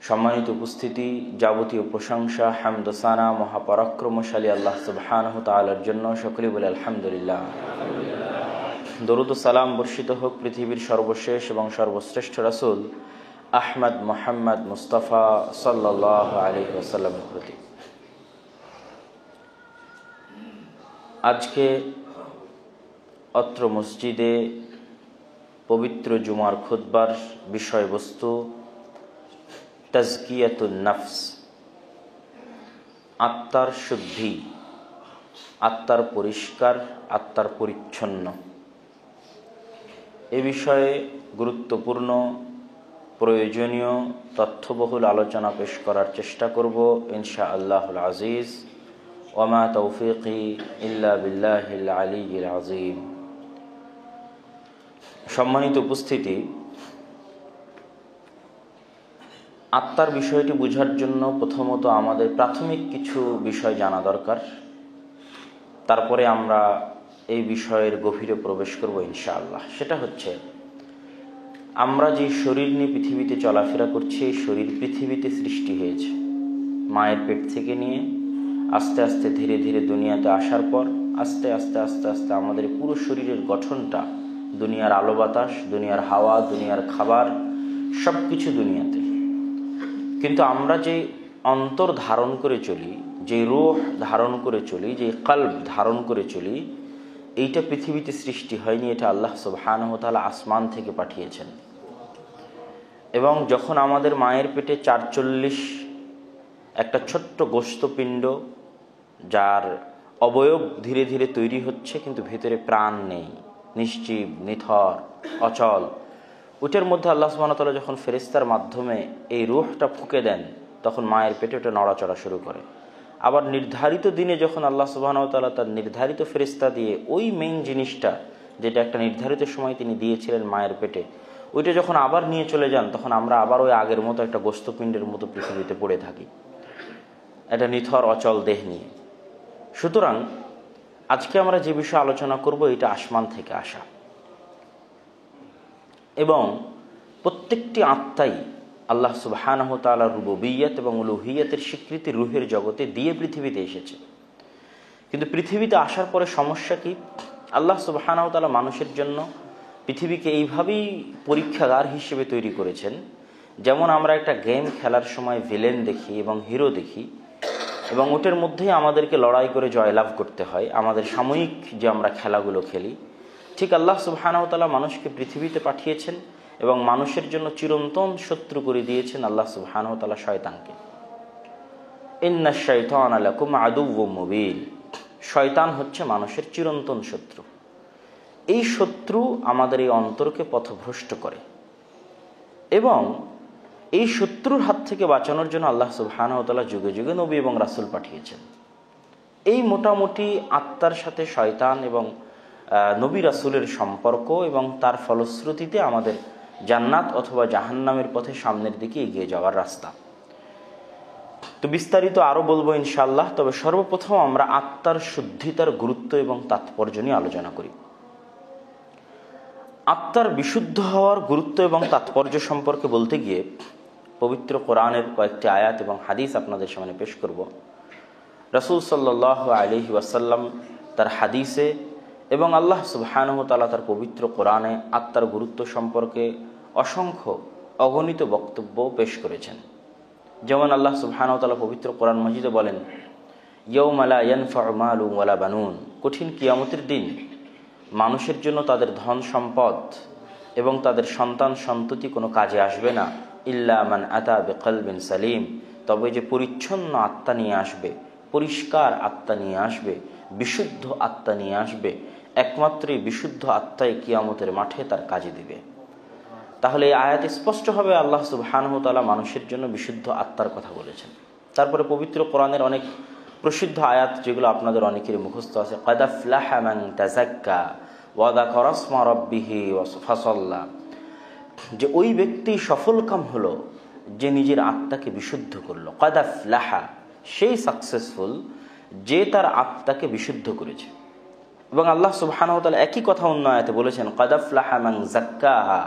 সম্মানিত উপস্থিতি, যাবতীয় প্রশংসা হামদ ও সানা মহাপরাক্রমশালী আল্লাহ সুবহানাহু তাআলার জন্য। সকলে বলে আলহামদুলিল্লাহ। দরুদ ও সালাম বর্ষিত হোক পৃথিবীর সর্বশেষ এবং সর্বশ্রেষ্ঠ রাসূল আহমদ মুহাম্মদ মুস্তাফা সাল্লাল্লাহু আলাইহি ওয়াসাল্লামের প্রতি। আজকে অত্র মসজিদে পবিত্র জুমার খুতবার বিষয়বস্তু তাজকিয়াতুন নফস, আত্মার শুদ্ধি, আত্মার পরিষ্কার, আত্মার পরিচ্ছন্ন। এ বিষয়ে গুরুত্বপূর্ণ প্রয়োজনীয় তথ্যবহুল আলোচনা পেশ করার চেষ্টা করব ইনশাআল্লাহুল আজিজ। ওয়ামা তৌফিকি ইল্লা বিল্লাহিল আলিয়্যিল আযীম। সম্মানিত উপস্থিতি, আত্মার বিষয়টি বোঝার জন্য প্রথমত আমাদের প্রাথমিক কিছু বিষয় জানা দরকার। তারপরে আমরা এই বিষয়ের গভীরে প্রবেশ করব ইনশাআল্লাহ। সেটা হচ্ছে, আমরা যে শরীর নিয়ে পৃথিবীতে চলাফেরা করছি, এই শরীর পৃথিবীতে সৃষ্টি হয়েছে মায়ের পেট থেকে নিয়ে আস্তে আস্তে ধীরে ধীরে দুনিয়াতে আসার পর আস্তে আস্তে আস্তে আস্তে আমাদের পুরো শরীরের গঠনটা দুনিয়ার আলো বাতাস, দুনিয়ার হাওয়া, দুনিয়ার খাবার, সব কিছু দুনিয়াতে। কিন্তু আমরা যে অন্তর ধারণ করে চলি, যে রূহ ধারণ করে চলি, যে কলব ধারণ করে চলি, এইটা পৃথিবীতে সৃষ্টি হয়নি। এটা আল্লাহ সুবহানাহু ওয়া তাআলা আসমান থেকে পাঠিয়েছেন। এবং যখন আমাদের মায়ের পেটে ৪৪ একটা ছোট্ট গোশতপিণ্ড, যার অবয়ব ধীরে ধীরে তৈরি হচ্ছে কিন্তু ভেতরে প্রাণ নেই, নিশ্চীব, নিথর, অচল, ওটার মধ্যে আল্লাহ সুবহানাহু ওয়া তাআলা যখন ফেরেশতার মাধ্যমে এই রূহটা ফুঁকে দেন, তখন মায়ের পেটে ওটা নড়াচড়া শুরু করে। আবার নির্ধারিত দিনে যখন আল্লাহ সুবহানাহু ওয়া তাআলা তার নির্ধারিত ফেরেশতা দিয়ে ওই মেইন জিনিসটা, যেটা একটা নির্ধারিত সময় তিনি দিয়েছিলেন মায়ের পেটে, ওইটা যখন আবার নিয়ে চলে যান, তখন আমরা আবার ওই আগের মতো একটা গোশতপিণ্ডের মতো পৃথিবীতে পড়ে থাকি, একটা নিথর অচল দেহ নিয়ে। সুতরাং আজকে আমরা যে বিষয়ে আলোচনা করব, এটা আসমান থেকে আসা। এবং প্রত্যেকটি আত্মাই আল্লাহ সুবহানাহু ওয়া তাআলার রুবুবিয়্যাত এবং উলুহিয়্যাতের স্বীকৃতি রুহের জগতে দিয়ে পৃথিবীতে এসেছে। কিন্তু পৃথিবীতে আসার পরে সমস্যা কি? আল্লাহ সুবহানাহু ওয়া তাআলা মানুষের জন্য পৃথিবীকে এইভাবেই পরীক্ষাগার হিসেবে তৈরি করেছেন, যেমন আমরা একটা গেম খেলার সময় ভিলেন দেখি এবং হিরো দেখি, এবং ওটার মধ্যেই আমাদেরকে লড়াই করে জয়লাভ করতে হয় আমাদের সাময়িক যে আমরা খেলাগুলো খেলি। ঠিক আল্লাহ সুবহানাহু ওয়া তাআলা মানুষকে পৃথিবীতে পাঠিয়েছেন এবং মানুষের জন্য চিরন্তন শত্রু করে দিয়েছেন আল্লাহ সুবহানাহু ওয়া তাআলা শয়তানকে। ইন্নাশ শাইতানা লাকুম আদুউম মুবিন। শয়তান হচ্ছে মানুষের চিরন্তন শত্রু। এই শত্রু আমাদের এই অন্তরকে পথভ্রষ্ট করে, এবং এই শত্রুর হাত থেকে বাঁচানোর জন্য আল্লাহ সুবহানাহু ওয়া তাআলা যুগে যুগে নবী এবং রাসূল পাঠিয়েছেন। এই মোটামুটি আত্মার সাথে শয়তান এবং নবী রাসূলের সম্পর্ক এবং তার ফলশ্রুতিতে আমাদের জান্নাত অথবা জাহান্নামের পথে সামনের দিকে এগিয়ে যাওয়ার রাস্তা। তো বিস্তারিত আরো বলবো ইনশাআল্লাহ। তবে সর্বপ্রথম আমরা আত্মার শুদ্ধিতার গুরুত্ব এবং তাৎপর্য নিয়ে আলোচনা করি। আত্মার বিশুদ্ধ হওয়ার গুরুত্ব এবং তাৎপর্য সম্পর্কে বলতে গিয়ে পবিত্র কোরআনের কয়েকটি আয়াত এবং হাদিস আপনাদের সামনে পেশ করব। রাসূল সাল্লাল্লাহু আলাইহি ওয়াসাল্লাম তার হাদিসে এবং আল্লাহ সুবহানাহু ওয়া তাআলা তার পবিত্র কোরআনে আত্মার গুরুত্ব সম্পর্কে অসংখ্য অগণিত বক্তব্য পেশ করেছেন। যেমন আল্লাহ সুবহানাহু ওয়া তাআলা পবিত্র কোরআন মাজিদে বলেন, ইয়াউমা লা ইয়ানফাউ মালুন ওয়ালা বানুন। কঠিন কিয়ামতের দিন মানুষের জন্য তাদের ধন সম্পদ এবং তাদের সন্তান সন্ততি কোনো কাজে আসবে না, ইল্লা মান আতা বিকলবিন সালিম। তবে যে পরিচ্ছন্ন আত্মা নিয়ে আসবে, পরিষ্কার আত্মা নিয়ে আসবে, বিশুদ্ধ আত্মা নিয়ে আসবে, একমাত্রই বিশুদ্ধ আত্মাই কিয়ামতের মাঠে তার কাজে দিবে। তাহলে এই আয়াতে স্পষ্টভাবে আল্লাহ সুবহানাহু ওয়া তাআলা মানুষের জন্য বিশুদ্ধ আত্মার কথা বলেছেন। তারপরে পবিত্র কোরআনের অনেক প্রসিদ্ধ আয়াত, যেগুলো আপনাদের অনেকেরই মুখস্থ আছে, ক্বাদ আফলাহা মান তাযাক্কা ওয়া যাকারা ইসমা রাব্বিহি ফাসাল্লা, যে ওই ব্যক্তি সফলকাম হলো যে নিজের আত্মাকে বিশুদ্ধ করলো। ক্বাদ আফলাহা, সেই সাকসেসফুল যে তার আত্মাকে বিশুদ্ধ করেছে। এবং আল্লাহ সুবহানাহু ওয়া তাআলা একই কথা অন্য আয়াতে বলেছেন, ক্বাদ আফলাহা মান যাক্কাহা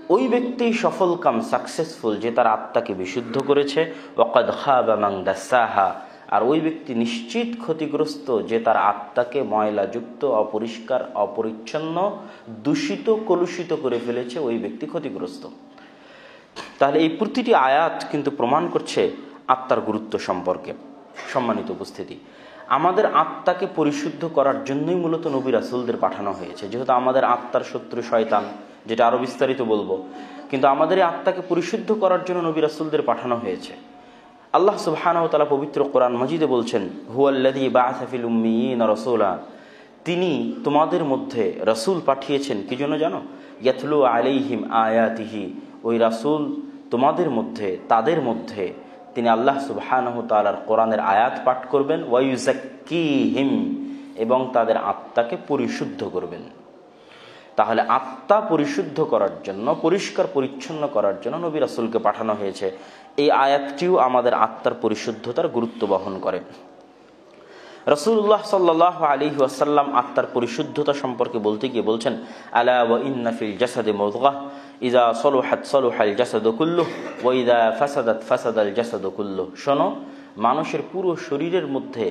ওই ব্যক্তি সফল কাম সাকসেসফুল যে তার আত্মাকে বিশুদ্ধ করেছে। ওয়াকাদ খাবা মান দাসাহা, আর ওই ব্যক্তি নিশ্চিত ক্ষতিগ্রস্ত যে তার আত্মাকে ময়লাযুক্ত, অপরিষ্কার, অপরিচ্ছন্ন, দূষিত, কলুষিত করে ফেলেছে, ওই ব্যক্তি ক্ষতিগ্রস্ত। তাহলে এই প্রতিটি আয়াত কিন্তু প্রমাণ করছে আত্মার গুরুত্ব সম্পর্কে। সম্মানিত উপস্থিতি, আমাদের আত্মাকে পরিশুদ্ধ করার জন্যই মূলত নবী রাসূলদের পাঠানো হয়েছে, যেহেতু আমাদের আত্মার শত্রু শয়তান, যেটা আরো বিস্তারিত বলবো। কিন্তু আমাদের এই আত্মাকে পরিশুদ্ধ করার জন্য নবী রাসূলদের পাঠানো হয়েছে। আল্লাহ সুবহানাহু ওয়া তাআলা পবিত্র কোরআন মাজিদে বলছেন, হুয়াল্লাযী বাআসা ফিল উম্মিয়িনা রাসূলা, তিনি তোমাদের মধ্যে রাসূল পাঠিয়েছেন কি জন্য জানো? ইয়াতলু আলাইহিম আয়াতিহি, ওই রাসূল তোমাদের মধ্যে, তাদের মধ্যে তিনি আল্লাহ সুবহানাহু ওয়া তাআলার কোরআনের আয়াত পাঠ করবেন, ওয়া ইউযাক্কিহিম, এবং তাদের আত্মাকে পরিশুদ্ধ করবেন। তাহলে আত্মা পরিশুদ্ধ করার জন্য, পরিষ্কার পরিচ্ছন্ন করার জন্য নবী রাসূলকে পাঠানো হয়েছে। এই আয়াতটিও আমাদের আত্মার পরিশুদ্ধতার গুরুত্ব বহন করে। রাসূলুল্লাহ সাল্লাল্লাহু আলাইহি ওয়াসাল্লাম আত্মার পরিশুদ্ধতা সম্পর্কে বলতে গিয়ে বলছেন, আলা ওয়া ইন্না ফিল জাসাদি মুদগাহ ইযা সালুহাত সালুহাল জাসাদু কুল্লুহু ওয়া ইযা ফাসাদাত ফাসাদাল জাসাদু কুল্লুহু। শোনো, মানুষের পুরো শরীরের মধ্যে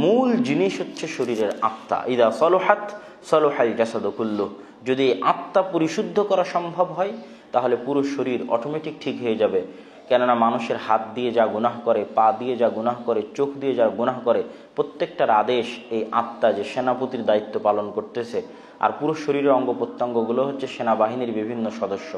মূল জিনিস হচ্ছে শরীরের আত্মা। ইযা সালুহাত সালুহাল জাসাদু কুল্লুহু, যদি আত্মা পরিশুদ্ধ করা সম্ভব হয় তাহলে পুরো শরীর অটোমেটিক ঠিক হয়ে যাবে। কেননা মানুষের হাত দিয়ে যা গুনাহ করে, পা দিয়ে যা গুনাহ করে, চোখ দিয়ে যা গুনাহ করে, প্রত্যেকটার আদেশ এই আত্মা যে সেনাপতির দায়িত্ব পালন করতেছে। আর পুরো শরীরের অঙ্গ প্রত্যঙ্গগুলো হচ্ছে সেনাবাহিনীর বিভিন্ন সদস্য।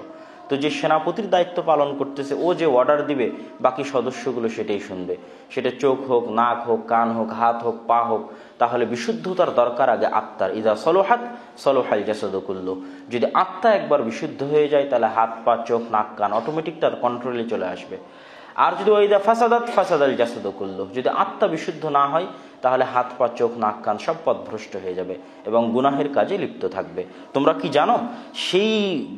তো যে সেনাপতির দায়িত্ব পালন করতেছে, ও যে অর্ডার দিবে বাকি সদস্যগুলো সেটাই শুনবে। সেটা চোখ হোক, নাক হোক, কান হোক, হাত হোক, পা হোক। তাহলে বিশুদ্ধতার দরকার আগে আত্মার। ইযা সলুহাত সলুহাল জাসাদু কুল্লুহু, যদি আত্মা একবার বিশুদ্ধ হয়ে যায় তাহলে হাত, পা, চোখ, নাক, কান অটোমেটিক তার কন্ট্রোলে চলে আসবে। আর যদি ইযা ফাসাদাত ফাসাদাল জাসাদু কুল্লুহু, যদি আত্মা বিশুদ্ধ না হয় তাহলে হাত, পা, চোখ, নাক, কান সব পথভ্রষ্ট হয়ে যাবে এবং গুনাহের কাজে লিপ্ত থাকবে। তোমরা কি জানো সেই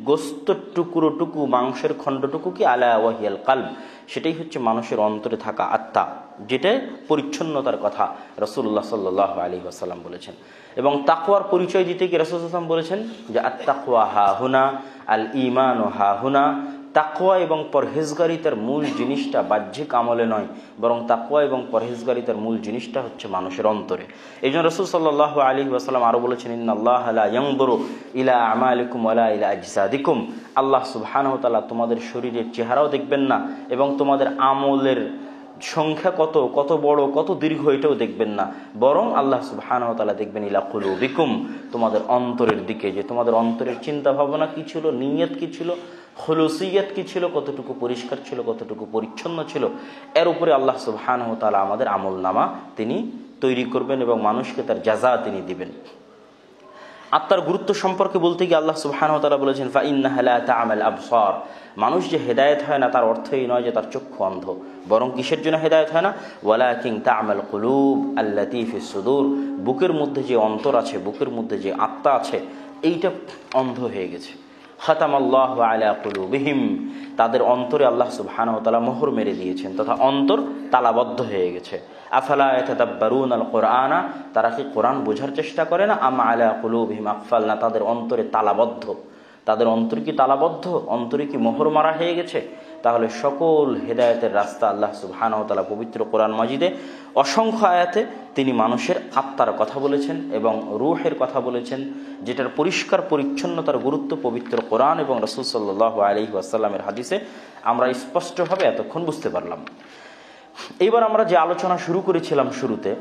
গোস্ত টুকরোটুকু, মাংসের খণ্ডটুকু কি? আলা ওয়াহিয়াল কালব, সেটাই হচ্ছে মানুষের অন্তরে থাকা আত্মা, যেটা পরিচ্ছন্নতার কথা রাসূলুল্লাহ সাল্লাল্লাহু আলাইহি ওয়াসাল্লাম বলেছেন। এবং তাকওয়ার পরিচয় দিতে গিয়ে রাসূল সাল্লাল্লাহু আলাইহি ওয়াসাল্লাম বলেছেন যে আত-তাকওয়া হাহুনা আল ঈমানু হাহুনা, তাকওয়া এবং পরহেজগারিতার মূল জিনিসটা বাহ্যিক আমলে নয়, বরং তাকওয়া এবং পরহেজগারিতার মূল জিনিসটা হচ্ছে মানুষের অন্তরে। এই জন্য রাসূল সাল্লাল্লাহু আলাইহি ওয়াসাল্লাম আরো বলেছেন, ইন্নাল্লাহা লা ইয়ানজুরু ইলা আমালিকুম ওয়ালা ইলা আজসাদিকুম, আল্লাহ সুবহানাহু ওয়া তাআলা তোমাদের শরীরের চেহারাও দেখবেন না এবং তোমাদের আমলের সংখ্যা কত, কত বড়, কত দীর্ঘ, এটাও দেখবেন না, বরং আল্লাহ সুবহানাহু ওয়া তাআলা দেখবেন ইলা কুলুবিকুম, তোমাদের অন্তরের দিকে, যে তোমাদের অন্তরের চিন্তা ভাবনা কি ছিল, নিয়ত কি ছিল, খুলুসিয়ত কি ছিল, কতটুকু পরিষ্কার ছিল, কতটুকু পরিচ্ছন্ন ছিল। এর উপরে আল্লাহ সুবহানাহু ওয়া তাআলা আমাদের আমলনামা তিনি তৈরি করবেন এবং মানুষকে তার জাযা তিনি দিবেন। আত্মার গুরুত্ব সম্পর্কে বলতে গিয়ে আল্লাহ সুবহানাহু ওয়া তাআলা বলেছেন, ফাইন্নাহা লা তা'মাল আবসার, মানুষ যে হেদায়েত হয় না তার অর্থ এই নয় যে তার চক্ষু অন্ধ, বরং কিসের জন্য হেদায়েত হয় না? ওয়ালাকিন তা'মাল কুলুব আল্লাতী ফিস সুদূর, বুকের মধ্যে যে অন্তর আছে, বুকের মধ্যে যে আত্মা আছে, এইটা অন্ধ হয়ে গেছে। খাতামাল্লাহু আলা কুলুবিহিম, তাদের অন্তরে আল্লাহ সুবহানাহু ওয়া তাআলা মোহর মেরে দিয়েছেন, তথা অন্তর তালাবদ্ধ হয়ে গেছে। আফালা ইয়াতাদাব্বারুনাল কুরআনা, তারা কি কোরআন বোঝার চেষ্টা করে না? আম আলা কুলুবিহিম আকফালনা, তাদের অন্তরে তালাবদ্ধ। তাদের অন্তর কি তালাবদ্ধ? অন্তরে কি মোহর মারা হয়ে গেছে? তাহলে সকল হেদায়েতের রাস্তা আল্লাহ সুবহানাহু ওয়া তাআলা পবিত্র কোরআন মাজিদে অসংখ্য আয়াতে তিনি মানুষের আত্মার কথা বলেছেন এবং রূহের কথা বলেছেন, যেটার পরিষ্কার পরিচ্ছন্নতার গুরুত্ব পবিত্র কোরআন এবং রাসূল সাল্লাল্লাহু আলাইহি ওয়াসাল্লামের হাদিসে আমরা স্পষ্টভাবে এতক্ষণ বুঝতে পারলাম। এবার আমরা যে আলোচনা শুরু করেছিলাম শুরুতে,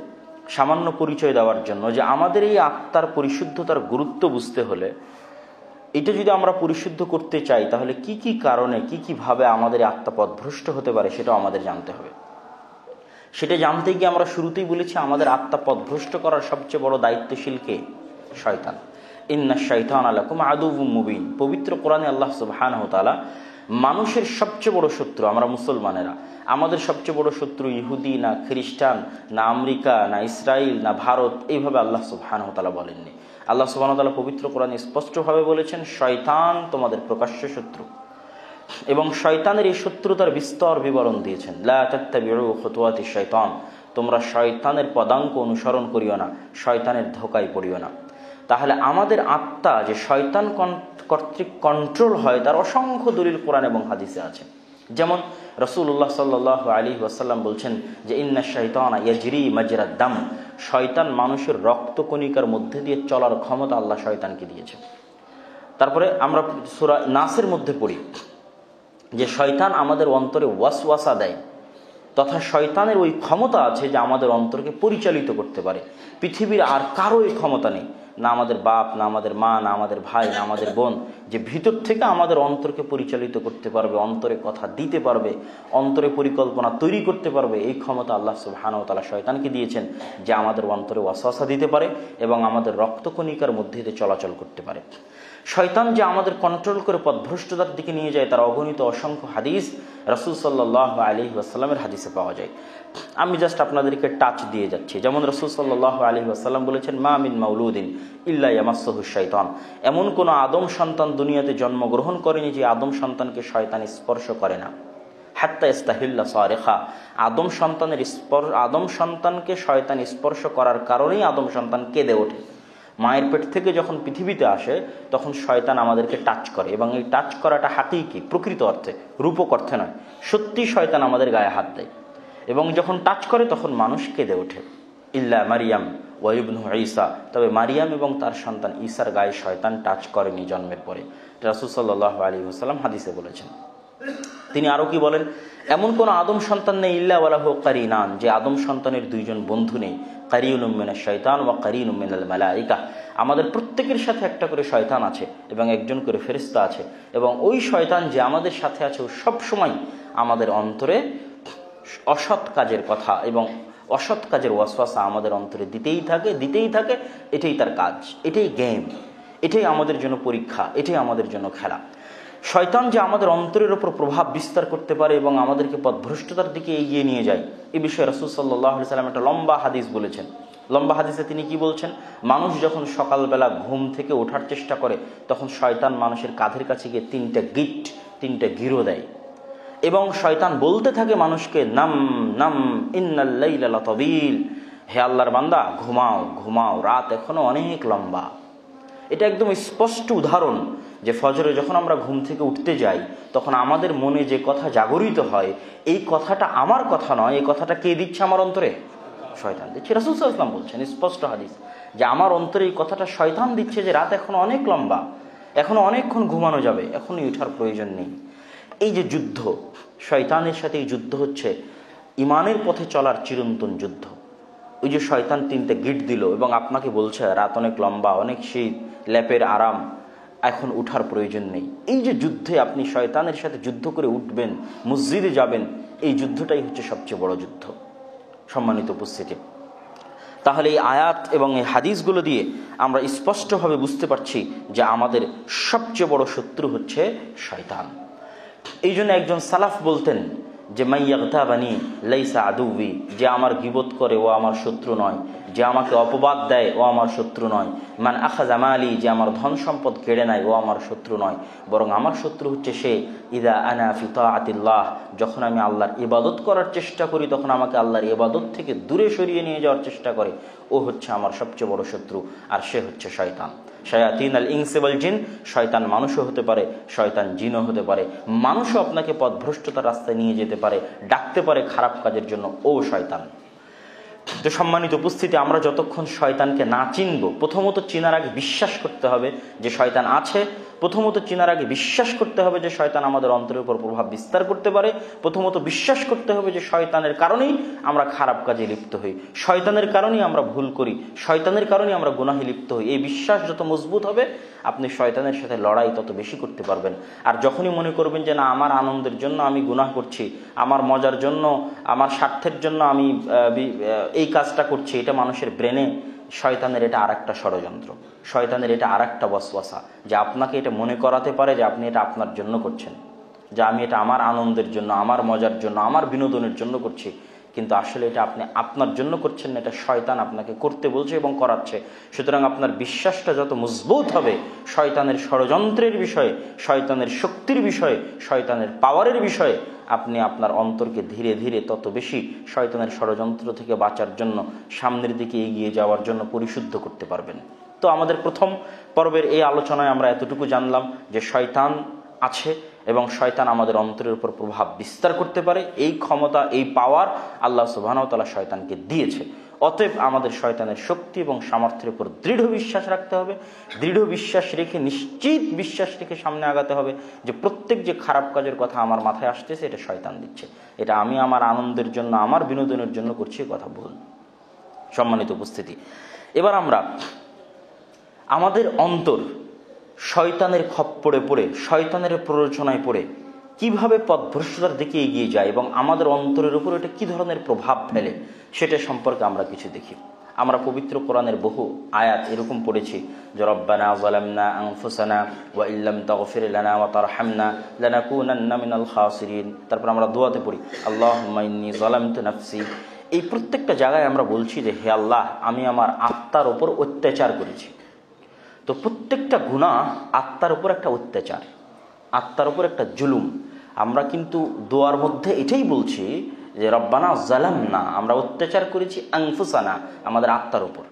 সামান্য পরিচয় দেওয়ার জন্য, যে আমাদের এই আত্মার পরিশুদ্ধতার গুরুত্ব বুঝতে হলে, এটা যদি আমরা পরিশুদ্ধ করতে চাই তাহলে কি কি কারণে, কি কিভাবে আমাদের আত্মা পথভ্রষ্ট হতে পারে সেটাও আমাদের জানতে হবে। সেটা জানতে গিয়ে আমরা শুরুতেই বলেছি আমাদের আত্মা পথভ্রষ্ট করার সবচেয়ে বড় দায়িত্বশীল কে? শয়তান। ইন্নাশ শাইতানা লাকুম আদুউম মুবিন, পবিত্র কোরআনে আল্লাহ সুবহানাহু ওয়া তাআলা মানুষের সবচেয়ে বড় শত্রু, আমরা মুসলমানেরা, আমাদের সবচেয়ে বড় শত্রু ইহুদি না, খ্রিস্টান না, আমেরিকা না, ইসরায়েল না, ভারত, এইভাবে আল্লাহ সুবহানাহু ওয়া তাআলা বলেননি। আল্লাহ সুবহানাহু ওয়া তাআলা পবিত্র কোরআনে স্পষ্টভাবে বলেছেন, শয়তান তোমাদের প্রকাশ্য শত্রু, এবং শয়তানের এই শত্রুতার বিস্তর বিবরণ দিয়েছেন। লা তাত্তাবিউ খুতুওয়াতিশ শাইতান, তোমরা শয়তানের পদাঙ্ক অনুসরণ করিও না, শয়তানের ধোঁকায় পড়িও না। তাহলে আমাদের আত্মা যে শয়তান কর্তৃক কন্ট্রোল হয় তার অসংখ্য দলিল কোরআন এবং হাদিসে আছে। যেমন রাসূলুল্লাহ সাল্লাল্লাহু আলাইহি ওয়াসাল্লাম বলছেন যে ইন্না শাইতানা ইয়াজরি মাজরাদ দাম, শয়তান মানুষের রক্তকণিকার মধ্যে দিয়ে চলার ক্ষমতা আল্লাহ শয়তানকে দিয়েছে। তারপরে আমরা সূরা নাসের মধ্যে পড়ি যে শয়তান আমাদের অন্তরে ওয়াসওয়াসা দেয়, তথা শয়তানের ওই ক্ষমতা আছে যে আমাদের অন্তরকে পরিচালিত করতে পারে। পৃথিবীর আর কারো এই ক্ষমতা নেই, না আমাদের বাপ, না আমাদের মা, না আমাদের ভাই, না আমাদের বোন, যে ভিতর থেকে আমাদের অন্তরকে পরিচালিত করতে পারবে, অন্তরে কথা দিতে পারবে, অন্তরে পরিকল্পনা তৈরি করতে পারবে। এই ক্ষমতা আল্লাহ সুবহানাহু ওয়া তাআলা শয়তানকে দিয়েছেন, যে আমাদের অন্তরে ওয়াসওয়াসা দিতে পারে এবং আমাদের রক্তকণিকার মধ্যে দিয়ে চলাচল করতে পারে। শয়তান যে আমাদের কন্ট্রোল করে পথভ্রষ্টতার দিকে নিয়ে যায় তার অগণিত অসংখ্য হাদিস রাসূল সাল্লাল্লাহু আলাইহি ওয়াসাল্লামের হাদিসে পাওয়া যায়। আমি জাস্ট আপনাদেরকে টাচ দিয়ে যাচ্ছি। যেমন রাসূল সাল্লাল্লাহু আলাইহি ওয়াসাল্লাম বলেছেন, মা মিন মাউলুদিন ইল্লা ইয়ামাসসুহু শাইতান, এমন কোন আদম সন্তান দুনিয়াতে জন্মগ্রহণ করেনি যে আদম সন্তানকে শয়তান স্পর্শ করে না। হাত্তা ইস্তাহিল্লা সারিখা, আদম সন্তানকে শয়তান স্পর্শ করার কারণেই আদম সন্তান কেঁদে ওঠে। মায়ের পেট থেকে যখন পৃথিবীতে আসে তখন শয়তান আমাদেরকে টাচ করে, এবং এই টাচ করাটা হাকিকি, প্রকৃত অর্থে, রূপক অর্থে নয়, সত্যি শয়তান আমাদের গায়ে হাত দেয় এবং যখন টাচ করে তখন মানুষ কেঁদে ওঠে। ইল্লা মারিয়াম ওয়া ইবনু ঈসা, তবে মারিয়াম এবং তার সন্তান ঈসার গায়ে শয়তান টাচ করেনি জন্মের পরে। রাসূল সাল্লাল্লাহু আলাইহি ওয়াসাল্লাম হাদিসে বলেছেন। তিনি আরো কি বলেন, এমন কোন আদম সন্তান নেই ইল্লা ওয়ালাহু কারিনান, যে আদম সন্তানের দুইজন বন্ধু নেই। কারিনুম মিনাশ শাইতান ওয়া কারিনুম মিনাল মালায়েকা, আমাদের প্রত্যেকের সাথে একটা করে শয়তান আছে এবং একজন করে ফেরেশতা আছে, এবং ওই শয়তান যে আমাদের সাথে আছে ও সব সময় আমাদের অন্তরে অসৎ কাজের কথা এবং অসৎ কাজের ওয়াসওয়াসা আমাদের অন্তরে দিতেই থাকে। এটাই তার কাজ, এটাই গেম, এটাই আমাদের জন্য পরীক্ষা, এটাই আমাদের জন্য খেলা। শয়তান যে আমাদের অন্তরের উপর প্রভাব বিস্তার করতে পারে এবং আমাদেরকে পথভ্রষ্টতার দিকে এগিয়ে নিয়ে যায়, এই বিষয়ে রাসূল সাল্লাল্লাহু আলাইহি ওয়াসাল্লাম একটা লম্বা হাদিস বলেছেন। লম্বা হাদিসে তিনি কি বলছেন, মানুষ যখন সকালবেলা ঘুম থেকে ওঠার চেষ্টা করে তখন শয়তান মানুষের কাঁধের কাছে গিয়ে তিনটা গিরো দেয় এবং শয়তান বলতে থাকে মানুষকে, নাম নাম ইন্নাল লাইলা লাতাবিল, হে আল্লাহর বান্দা ঘুমাও, রাত এখনো অনেক লম্বা। এটা একদম স্পষ্ট উদাহরণ যে ফজরে যখন আমরা ঘুম থেকে উঠতে যাই তখন আমাদের মনে যে কথা জাগরিত হয়, এই কথাটা আমার কথা নয়, এই কথাটা কে দিচ্ছে আমার অন্তরে? শয়তান দিচ্ছে। রাসূল সাল্লাল্লাহু আলাইহি ওয়াসাল্লাম বলছেন, স্পষ্ট হাদিস, যে আমার অন্তরে এই কথাটা শয়তান দিচ্ছে যে রাত এখনো অনেক লম্বা, এখনো অনেকক্ষণ ঘুমানো যাবে, এখনই ওঠার প্রয়োজন নেই। এই যে যুদ্ধ, শয়তানের সাথে এই যুদ্ধ হচ্ছে ইমানের পথে চলার চিরন্তন যুদ্ধ। ওই যে শয়তান তিনটে গিট দিল এবং আপনাকে বলছে রাত অনেক লম্বা, অনেক শীত, ল্যাপের আরাম, এখন উঠার প্রয়োজন নেই। এই যে যুদ্ধে আপনি শয়তানের সাথে যুদ্ধ করে উঠবেন, মসজিদে যাবেন, এই যুদ্ধটাই হচ্ছে সবচেয়ে বড় যুদ্ধ। সম্মানিত উপস্থিতি, তাহলে এই আয়াত এবং এই হাদিসগুলো দিয়ে আমরা স্পষ্টভাবে বুঝতে পারছি যে আমাদের সবচেয়ে বড় শত্রু হচ্ছে শয়তান। এই জন্য একজন সালাফ বলতেন যে মাইয়াগতাবানি লাইসা আদুবি, যে আমার গীবত করে ও আমার শত্রু নয়, যে আমাকে অপবাদ দেয় ও আমার শত্রু নয়, মান আখাযা মালি, যে আমার ধন সম্পদ কেড়ে নেয় ও আমার শত্রু নয়, বরং আমার শত্রু হচ্ছে সে ইদা আনা ফি তাআতিল্লাহ, যখন আমি আল্লাহর ইবাদত করার চেষ্টা করি তখন আমাকে আল্লাহর ইবাদত থেকে দূরে সরিয়ে নিয়ে যাওয়ার চেষ্টা করে, ও হচ্ছে আমার সবচেয়ে বড় শত্রু, আর সে হচ্ছে শয়তান। শায়াতিন আল ইনসি ওয়াল জিন, শয়তান মানুষও হতে পারে, শয়তান জিনও হতে পারে। মানুষও আপনাকে পথভ্রষ্টতার রাস্তায় নিয়ে যেতে পারে, ডাকতে পারে খারাপ কাজের জন্য, ও শয়তান। তো সম্মানিত উপস্থিতি, আমরা যতক্ষণ শয়তানকে না চিনব, প্রথমত চিনার আগে বিশ্বাস করতে হবে যে শয়তান আছে, প্রথমত চিনার আগে বিশ্বাস করতে হবে যে শয়তান আমাদের অন্তরের উপর প্রভাব বিস্তার করতে পারে, প্রথমত বিশ্বাস করতে হবে যে শয়তানের কারণেই আমরা খারাপ কাজে লিপ্ত হই, শয়তানের কারণেই আমরা ভুল করি, শয়তানের কারণেই আমরা গুনাহে লিপ্ত হই। এই বিশ্বাস যত মজবুত হবে আপনি শয়তানের সাথে লড়াই তত বেশি করতে পারবেন। আর যখনই মনে করবেন যে না, আমার আনন্দের জন্য আমি গুনাহ করছি, আমার মজার জন্য, আমার স্বার্থের জন্য আমি এই কাজটা করছি, এটা মানুষের ব্রেনে শয়তানের এটা আরেকটা ষড়যন্ত্র, শয়তানের এটা আরেকটা ওয়াসওয়াসা, যে আপনাকে এটা মনে করাতে পারে যে আপনি এটা আপনার জন্য করছেন, যে আমি এটা আমার আনন্দের জন্য, আমার মজার জন্য, আমার বিনোদনের জন্য করছি, কিন্তু আসলে এটা আপনি আপনার জন্য করছেন না, এটা শয়তান আপনাকে করতে বলছে এবং করাচ্ছে। সুতরাং আপনার বিশ্বাসটা যত মজবুত হবে শয়তানের ষড়যন্ত্রের বিষয়ে, শয়তানের শক্তির বিষয়ে, শয়তানের পাওয়ারের বিষয়ে, আপনি আপনার অন্তরকে ধীরে ধীরে তত বেশি শয়তানের ষড়যন্ত্র থেকে বাঁচার জন্য, সামনের দিকে এগিয়ে যাওয়ার জন্য পরিশুদ্ধ করতে পারবেন। তো আমাদের প্রথম পর্বের এই আলোচনায় আমরা এতটুকু জানলাম যে শয়তান আছে এবং শয়তান আমাদের অন্তরের উপর প্রভাব বিস্তার করতে পারে। এই ক্ষমতা, এই পাওয়ার আল্লাহ সুবহানাহু ওয়া তাআলা শয়তানকে দিয়েছে। অতএব আমাদের শয়তানের শক্তি এবং সামর্থ্যের উপর দৃঢ় বিশ্বাস রাখতে হবে। দৃঢ় বিশ্বাস রেখে, নিশ্চিত বিশ্বাস রেখে সামনে আগাতে হবে যে প্রত্যেক যে খারাপ কাজের কথা আমার মাথায় আসতেছে এটা শয়তান দিচ্ছে, এটা আমি আমার আনন্দের জন্য, আমার বিনোদনের জন্য করছি, কথা ভুল। সম্মানিত উপস্থিতি, এবার আমরা আমাদের অন্তর শয়তানের খপ্পরে পড়ে, শয়তানের প্ররোচনায় পড়ে কিভাবে পথভ্রষ্টতার দিকে এগিয়ে যায় এবং আমাদের অন্তরের উপর এটা কি ধরনের প্রভাব ফেলে সেটা সম্পর্কে আমরা কিছু দেখি। আমরা পবিত্র কোরআনের বহু আয়াত এরকম পড়েছি যে রব্বানা যালামনা আনফুসানা ওয়া ইল্লাম তাগফির লানা ওয়া তারহামনা লানাকুনান্না মিনাল খাসিরিন। তারপর আমরা দোয়াতে পড়ি আল্লাহুম্মা ইন্নী যালামতু নাফসি। এই প্রত্যেকটা জায়গায় আমরা বলছি যে হে আল্লাহ, আমি আমার আত্মার উপর অত্যাচার করেছি। তো প্রত্যেকটা গুনাহ আত্মার উপর একটা অত্যাচার, আত্মার উপর একটা জুলুম। আমরা কিন্তু দোয়ার মধ্যে এটাই বলছি যে রব্বানা যালামনা, আমরা অত্যাচার করেছি আনফুসানা, আমাদের আত্মার উপর।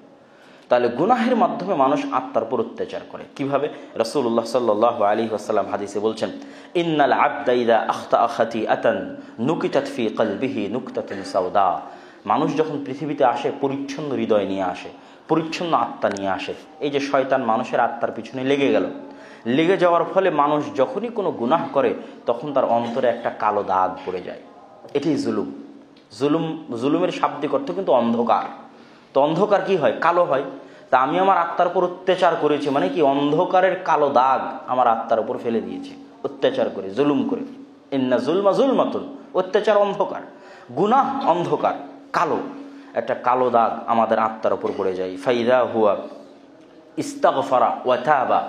তাহলে গুনাহের মাধ্যমে মানুষ আত্মার উপর অত্যাচার করে কিভাবে? রাসূলুল্লাহ সাল্লাল্লাহু আলাইহি ওয়াসাল্লাম হাদিসে বলছেন ইন্নাল আবদা ইযা আখতাআ খাতিআতান নুকিতাত ফি কলবিহি নুকতাতুন সাওদা। মানুষ যখন পৃথিবীতে আসে পরিচ্ছন্ন হৃদয় নিয়ে আসে, পরিচ্ছন্ন আত্মা নিয়ে আসে। এই যে শয়তান মানুষের আত্মার পিছনে লেগে গেল, লেগে যাওয়ার ফলে মানুষ যখনই কোনো গুনাহ করে তখন তার অন্তরে একটা কালো দাগ পড়ে যায়। এটাই জুলুম। জুলুমের শাব্দিক অর্থ কিন্তু অন্ধকার। তো অন্ধকার কি হয়? কালো হয়। তা আমি আমার আত্মার উপর অত্যাচার করেছি মানে কি? অন্ধকারের কালো দাগ আমার আত্মার উপর ফেলে দিয়েছে অত্যাচার করে, জুলুম করে। ইন্না জুলমা জুলমাতুন, অত্যাচার অন্ধকার, গুনাহ অন্ধকার, কালো একটা কালো দাগ আমাদের আত্মার উপর পড়ে যায়। ফাইদা হুয়া ইস্তাগফারা ওয়া তাবা,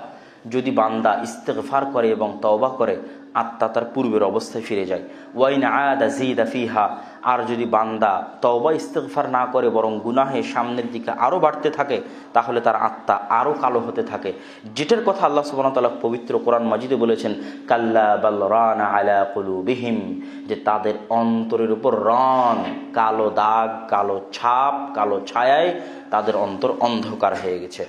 যদি বান্দা ইস্তেগফার করে এবং তওবা করে আত্মা তার পূর্বের অবস্থায় ফিরে যায়। ওয়াইন আদা জিদা ফিহা, আর যদি বান্দা তওবা ইস্তেগফার না করে বরং গুনাহে সামনের দিকে আরও বাড়তে থাকে তাহলে তার আত্মা আরও কালো হতে থাকে। যেটার কথা আল্লাহ সুবহানাহু ওয়া তাআলা পবিত্র কোরআন মাজিদে বলেছেন কাল্লা বাল রানা আলা কুলুবিহিম, যে তাদের অন্তরের উপর রন, কালো দাগ, কালো ছাপ, কালো ছায়ায় তাদের অন্তর অন্ধকার হয়ে গেছে।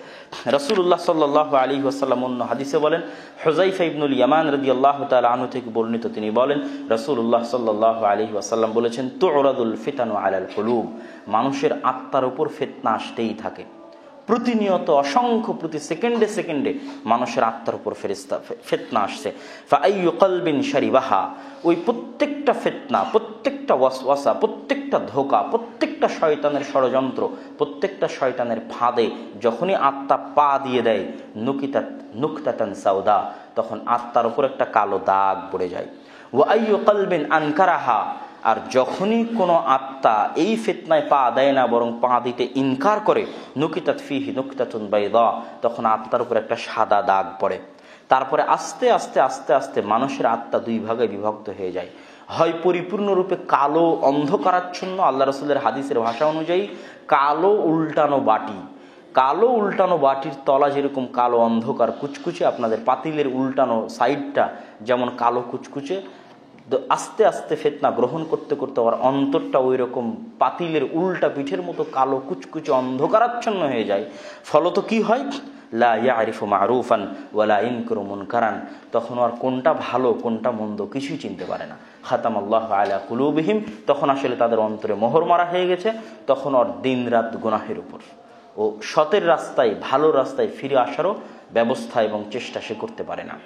রাসূলুল্লাহ সাল্লাল্লাহু আলাইহি ওয়াসাল্লাম অন্য হাদিসে বলেন, হুযায়ফা ইবনুল ইয়ামান রাদিয়াল্লাহু তাআলা আনহু থেকে বর্ণিত, তিনি বলেন রাসূলুল্লাহ সাল্লাল্লাহু আলাইহি ওয়াসাল্লাম বলেছেন তুরাদুল ফিতানু আলাল কুলুব, মানুষের আত্মার উপর ফিতনা আসতেই থাকে প্রতিনিয়ত, অসংখ্য, প্রতি সেকেন্ডে সেকেন্ডে মানুষের আত্মার উপর ফিতনা আসছে। ফাআইয়ু কলবিন শারিবাহা, ওই প্রত্যেকটা ফিতনা, প্রত্যেকটা ওয়াসওয়াসা, প্রত্যেকটা ধোঁকা, প্রত্যেকটা শয়তানের ষড়যন্ত্র, প্রত্যেকটা শয়তানের ফাঁদে যখনই আত্মা পা দিয়ে দেয় নুকতাতান সাউদা, তখন আত্মার উপর একটা কালো দাগ পড়ে যায়। ওয়া আইয়ু কলবিন আনকারাহা, আর যখনই কোনো আত্মা এই ফিতনায় পা দেয় না বরং পা দিতে ইনকার করে নুকিতাত ফিহি নুকতাতুন বাইদা, তখন আত্মার উপর একটা সাদা দাগ পড়ে। তারপরে আস্তে আস্তে আস্তে আস্তে মানুষের আত্মা দুই ভাগে বিভক্ত হয়ে যায়। হয় পরিপূর্ণরূপে কালো অন্ধকারাচ্ছন্ন, আল্লাহ রাসূলের হাদিসের ভাষা অনুযায়ী কালো উল্টানো বাটি। কালো উল্টানো বাটির তলা যেরকম কালো অন্ধকার কুচকুচে, আপনাদের পাতিলের উল্টানো সাইডটা যেমন কালো কুচকুচে, আস্তে আস্তে ফিতনা গ্রহণ করতে করতে আমার অন্তরটা ওই রকম পাতিলের উল্টা পিঠের মতো কালো কুচকুচে অন্ধকারাচ্ছন্ন হয়ে যায়। ফলত কি হয়? লা ইয়ারিফু মারুফান ওয়ালা ইনকুরু মুনকারান, তখন আর কোনটা ভালো কোনটা মন্দ কিছুই চিনতে পারে না। খাতামাল্লাহু আলা কুলুবিহিম, তখন আসলে তাদের অন্তরে মোহর মারা হয়ে গেছে। তখন আর দিন রাত গুনাহের উপর ও সতের রাস্তায়, ভালো রাস্তায় ফিরে আসারও ব্যবস্থা এবং চেষ্টা সে করতে পারে না।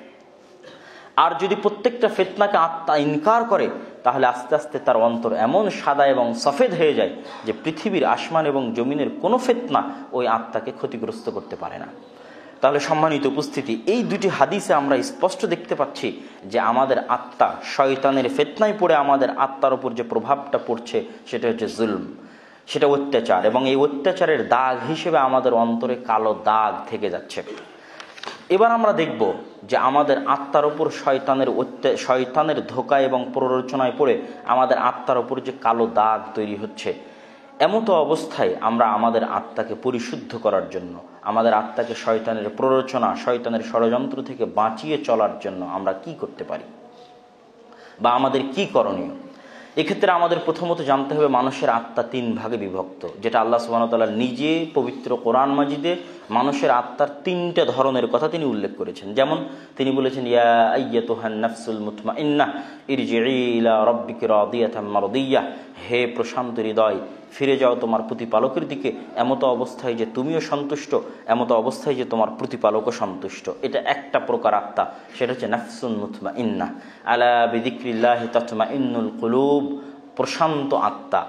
আর যদি প্রত্যেকটা ফিতনাকে আত্মা ইনকার করে তাহলে আস্তে আস্তে তার অন্তর এমন সাদা এবং সফেদ হয়ে যায় যে পৃথিবীর আসমান এবং জমিনের কোনো ফিতনা ওই আত্মাকে ক্ষতিগ্রস্ত করতে পারে না। তাহলে সম্মানিত উপস্থিতি, এই দুটি হাদিসে আমরা স্পষ্ট দেখতে পাচ্ছি যে আমাদের আত্মা শয়তানের ফিতনায় পড়ে আমাদের আত্মার উপর যে প্রভাবটা পড়ছে সেটা হচ্ছে জুলম, সেটা অত্যাচার, এবং এই অত্যাচারের দাগ হিসেবে আমাদের অন্তরে কালো দাগ থেকে যাচ্ছে। এবার আমরা দেখব যে আমাদের আত্মার উপর শয়তানের ধোঁকা এবং প্ররোচনায় পড়ে আমাদের আত্মার উপর যে কালো দাগ তৈরি হচ্ছে, এমতো অবস্থায় আমরা আমাদের আত্মাকে পরিশুদ্ধ করার জন্য, আমাদের আত্মাকে শয়তানের প্ররোচনা, শয়তানের ষড়যন্ত্র থেকে বাঁচিয়ে চলার জন্য আমরা কি করতে পারি বা আমাদের কি করণীয়, এক্ষেত্রে আমাদের প্রথমত জানতে হবে মানুষের আত্মা 3 ভাগে বিভক্ত, যেটা আল্লাহ সুবহানাহু ওয়া তাআলা নিজে পবিত্র কোরআন মাজিদে মানুষের আত্মার 3টে ধরনের কথা তিনি উল্লেখ করেছেন। যেমন তিনি বলেছেন, ইয়া আইয়াতুহান নাফসুল মুতমাইন্নাহ ইরজিই ইলা রাব্বিকি রাদিয়াতাম মারদিয়াহ, হে প্রশান্ত হৃদয়, ফিরে যাও তোমার প্রতিপালকের দিকে এমত অবস্থায় যে তুমিও সন্তুষ্ট, এমত অবস্থায় যে তোমার প্রতিপালকও সন্তুষ্ট। এটা একটা প্রকার আত্মা, সেটা হচ্ছে নাফসুল মুতমাইন্নাহ। আলা বিযিকরিল্লাহি তাতমাইন্নুল কুলুব, প্রশান্ত আত্মা,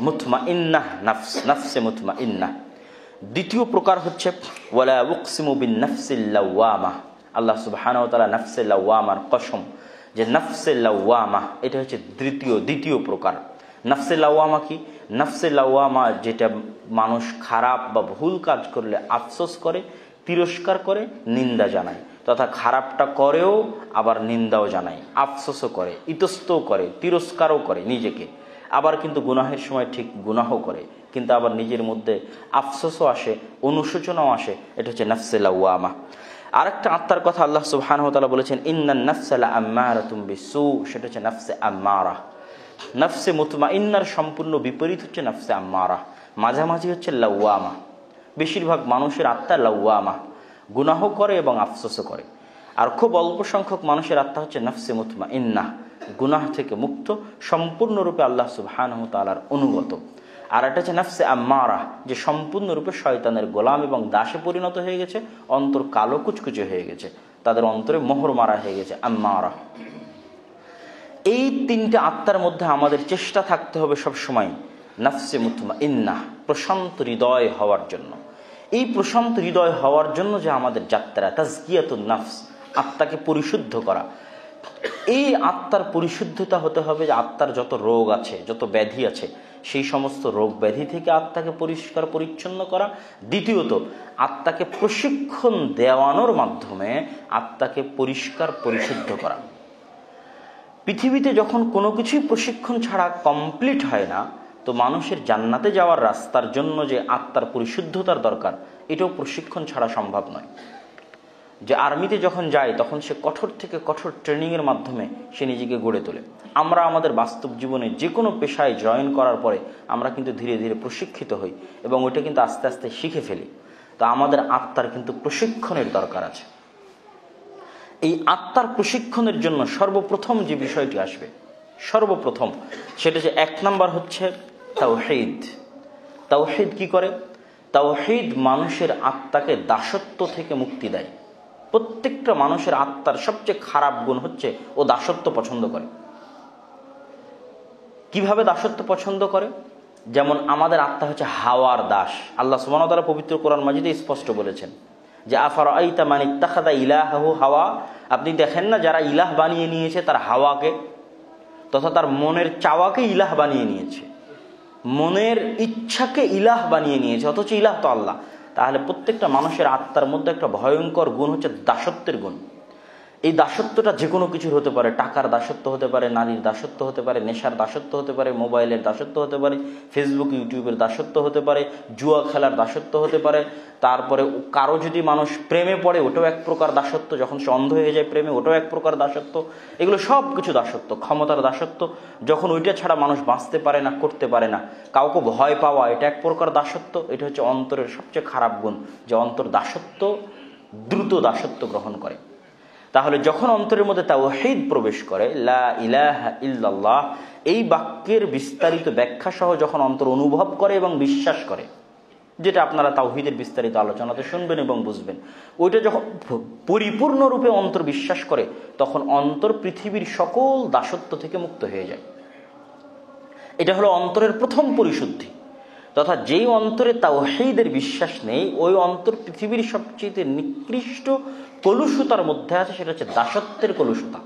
মুতমাইন্নাহ নাফস, নাফসে মুতমাইন্নাহ। দ্বিতীয় প্রকার হচ্ছে ওয়ালা উকসিমু বিন নাফসিল লাওয়ামা। আল্লাহ সুবহানাহু ওয়া তাআলা নাফসে লাওয়ামার কসম, যে নাফসে লাওয়ামা এটা হচ্ছে দ্বিতীয় প্রকার। নাফসে লাওয়ামা কি? নাফসে লাওয়ামা যেটা মানুষ খারাপ বা ভুল কাজ করলে আফসোস করে, তিরস্কার করে, নিন্দা জানায়, তথা খারাপটা করেও আবার নিন্দাও জানায়, আফসোসও করে, ইতস্তও করে, তিরস্কারও করে নিজেকে, আবার কিন্তু গুনাহের সময় ঠিক গুনাহও করে, কিন্তু আবার নিজের মধ্যে আফসোসও আসে, অনুশোচনাও আসে। এটা হচ্ছে নাফসে লাওয়ামা। আরেকটা আত্মার কথা আল্লাহ সুবহানাহু ওয়া তাআলা বলেছেন, ইন্নান নাফসা লাআম্মারাতুম বিসু, সেটা হচ্ছে নাফসে আম্মারা। নাফসে মুতমাইন্নার সম্পূর্ণ বিপরীত হচ্ছে নাফসে আম্মারা, মাঝামাঝি হচ্ছে লাওয়ামা। বেশিরভাগ মানুষের আত্মা লাওয়ামা, গুনাহ করে এবং আফসোসও করে। আর খুব অল্প সংখ্যক মানুষের আত্মা হচ্ছে নাফসে মুতমাইন্নাহ, গুনাহ থেকে মুক্ত, সম্পূর্ণরূপে আল্লাহ সুবহানাহু ওয়া তাআলার অনুগত। আর এটা হচ্ছে নাফসে আম্মারা, যে সম্পূর্ণরূপে শয়তানের গোলাম এবং দাসে পরিণত হয়ে গেছে, অন্তর কালো কুচকুচে হয়ে গেছে, তাদের অন্তরে মোহর মারা হয়ে গেছে, আম্মারা। এই 3টে আত্মার মধ্যে আমাদের চেষ্টা থাকতে হবে সবসময় নাফসে মুতমাইন্নাহ, প্রশান্ত হৃদয় হওয়ার জন্য। এই প্রশান্ত হৃদয় হওয়ার জন্য যে আমাদের যাত্রা, তাজকিয়াতুন নাফস, আত্মাকে পরিশুদ্ধ করা। এই আত্মার পরিশুদ্ধতা হতে হবে যে আত্মার যত রোগ আছে, যত ব্যাধি আছে, সেই সমস্ত রোগ ব্যাধি থেকে আত্মাকে পরিষ্কার পরিচ্ছন্ন করা। দ্বিতীয়ত, আত্মাকে প্রশিক্ষণ দেওয়ানোর মাধ্যমে আত্মাকে পরিষ্কার পরিশুদ্ধ করা। পৃথিবীতে যখন কোনো কিছুই প্রশিক্ষণ ছাড়া কমপ্লিট হয় না, তো মানুষের জান্নাতে যাওয়ার রাস্তার জন্য যে আত্মার পরিশুদ্ধতার দরকার, এটাও প্রশিক্ষণ ছাড়া সম্ভব নয়। যে আর্মিতে যখন যায় তখন সে কঠোর থেকে কঠোর ট্রেনিংয়ের মাধ্যমে সে নিজেকে গড়ে তোলে। আমরা আমাদের বাস্তব জীবনে যে কোনো পেশায় জয়েন করার পরে আমরা কিন্তু ধীরে ধীরে প্রশিক্ষিত হই এবং ওইটা কিন্তু আস্তে আস্তে শিখে ফেলি। তো আমাদের আত্মার কিন্তু প্রশিক্ষণের দরকার আছে। এই আত্মার প্রশিক্ষণের জন্য সর্বপ্রথম যে বিষয়টি আসবে, সর্বপ্রথম সেটা যে 1 নাম্বার হচ্ছে তাওহীদ। তাওহীদ কি করে? তাওহীদ মানুষের আত্মাকে দাসত্ব থেকে মুক্তি দেয়। প্রত্যেকটা মানুষের আত্মার সবচেয়ে খারাপ গুণ হচ্ছে ও দাসত্ব পছন্দ করে। কিভাবে দাসত্ব পছন্দ করে? যেমন আমাদের আত্মা হচ্ছে হাওয়ার দাস। আল্লাহ সুবহানাহু ওয়া তাআলা পবিত্র কোরআন মাজিদে স্পষ্ট বলেছেন যে আফারাআইতা মান ইত্তাখাযা ইলাহাহু হাওয়া, আপনি দেখেন না যারা ইলাহ বানিয়ে নিয়েছে তার হাওয়াকে, তথা তার মনের চাওয়াকে ইলাহ বানিয়ে নিয়েছে, মনের ইচ্ছাকে ইলাহ বানিয়ে নিয়েছে, অথচ ইলাহ তো আল্লাহ। তাহলে প্রত্যেকটা মানুষের আত্মার মধ্যে একটা ভয়ঙ্কর গুণ হচ্ছে দাসত্বের গুণ। এই দাসত্বটা যে কোনো কিছুর হতে পারে, টাকার দাসত্ব হতে পারে, নারীর দাসত্ব হতে পারে, নেশার দাসত্ব হতে পারে, মোবাইলের দাসত্ব হতে পারে, ফেসবুক ইউটিউবের দাসত্ব হতে পারে, জুয়া খেলার দাসত্ব হতে পারে। তারপরে কারো যদি মানুষ প্রেমে পড়ে, ওটাও এক প্রকার দাসত্ব। যখন সে অন্ধ হয়ে যায় প্রেমে, ওটাও এক প্রকার দাসত্ব। এগুলো সব কিছু দাসত্ব, ক্ষমতার দাসত্ব। যখন ওইটা ছাড়া মানুষ বাঁচতে পারে না, করতে পারে না, কাউকে ভয় পাওয়া, এটা এক প্রকার দাসত্ব। এটা হচ্ছে অন্তরের সবচেয়ে খারাপ গুণ, যে অন্তর দাসত্ব, দ্রুত দাসত্ব গ্রহণ করে। তাহলে যখন অন্তরের মধ্যে তাওহীদ প্রবেশ করে, লা ইলাহা ইল্লাল্লাহ, এই বাক্যের বিস্তারিত ব্যাখ্যা সহ যখন অন্তর অনুভব করে এবং বিশ্বাস করে, যেটা আপনারা তাওহীদের বিস্তারিত আলোচনাতে শুনবেন এবং বুঝবেন, ওইটা যখন পরিপূর্ণরূপে অন্তর বিশ্বাস করে, তখন অন্তর পৃথিবীর সকল দাসত্ব থেকে মুক্ত হয়ে যায়। এটা হলো অন্তরের প্রথম পরিশুদ্ধি। তথা যেই অন্তরে তাওহীদের বিশ্বাস নেই, ওই অন্তর পৃথিবীর সবচেয়ে নিকৃষ্ট কলুষতার মধ্যে আছে। সেটা হচ্ছে দাসত্বের কলুষতা,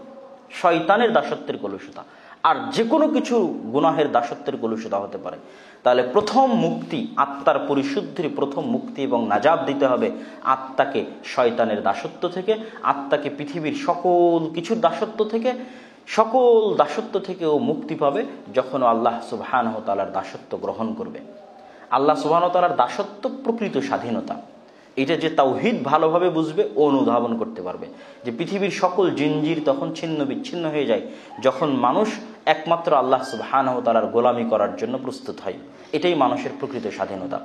শয়তানের দাসত্বের কলুষতা, আর যে কোনো কিছু গুনাহের দাসত্বের কলুষতা হতে পারে। তাহলে প্রথম মুক্তি, আত্মার পরিশুদ্ধির প্রথম মুক্তি এবং নাজাত দিতে হবে আত্মাকে শয়তানের দাসত্ব থেকে, আত্মাকে পৃথিবীর সকল কিছুর দাসত্ব থেকে। সকল দাসত্ব থেকেও মুক্তি পাবে যখন আল্লাহ সুবহানাহু ওয়া তাআলার দাসত্ব গ্রহণ করবে। আল্লাহ সুবহানাহু ওয়া তাআলার দাসত্ব প্রকৃত স্বাধীনতা। এটা যে তাওহীদ ভালোভাবে বুঝবে ও অনুধাবন করতে পারবে যে পৃথিবীর সকল জিনজির তখন ছিন্ন বিচ্ছিন্ন হয়ে যায় যখন মানুষ একমাত্র আল্লাহ সুবহানাহু ওয়া তাআলার গোলামি করার জন্য প্রস্তুত হয়। এটাই মানুষের প্রকৃত স্বাধীনতা।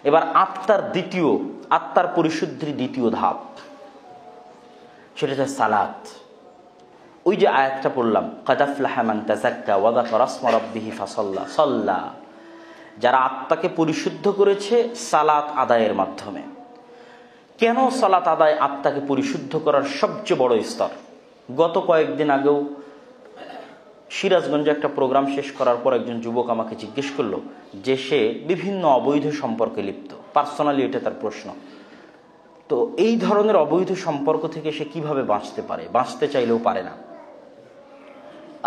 এবার আত্মার পরিশুদ্ধির দ্বিতীয় ধাপ, সেটা হচ্ছে সালাত। ওই যে আয়াতটা পড়লাম, কাদ আফলাহা মান তাযাক্কা ওয়া যাকারা ইসমা রাব্বিহি ফাসাল্লা, যারা আত্মাকে পরিশুদ্ধ করেছে সালাত আদায়ের মাধ্যমে। কেন সালাত আদায় আত্মাকে পরিশুদ্ধ করার সবচেয়ে বড় স্তর? গত কয়েকদিন আগেও সিরাজগঞ্জে একটা প্রোগ্রাম শেষ করার পর একজন যুবক আমাকে জিজ্ঞেস করলো যে সে বিভিন্ন অবৈধ সম্পর্কে লিপ্ত, পার্সোনালি এটা তার প্রশ্ন। তো এই ধরনের অবৈধ সম্পর্ক থেকে সে কিভাবে বাঁচতে পারে? বাঁচতে চাইলেও পারে না।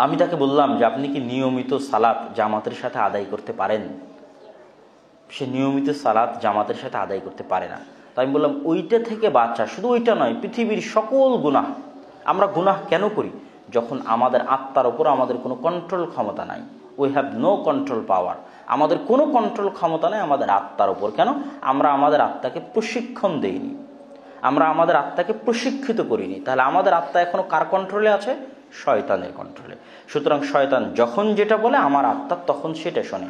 আমি তাকে বললাম যে আপনি কি নিয়মিত সালাত জামাতের সাথে আদায় করতে পারেন? সে নিয়মিত সালাত জামাতের সাথে আদায় করতে পারে না। তো আমি বললাম ওইটা থেকে বাঁচা, শুধু ওইটা নয়, পৃথিবীর সকল গুনাহ। আমরা গুনাহ কেন করি? যখন আমাদের আত্মার উপর আমাদের কোনো কন্ট্রোল ক্ষমতা নাই। উই হ্যাভ নো কন্ট্রোল পাওয়ার। আমাদের কোনো কন্ট্রোল ক্ষমতা নেই আমাদের আত্মার উপর। কেন? আমরা আমাদের আত্মাকে প্রশিক্ষণ দেইনি, আমরা আমাদের আত্মাকে প্রশিক্ষিত করিনি। তাহলে আমাদের আত্মা এখনো কার কন্ট্রোলে আছে? শয়তানের কন্ট্রোলে। সুতরাং শয়তান যখন যেটা বলে আমার আত্মা তখন সেটা শোনে।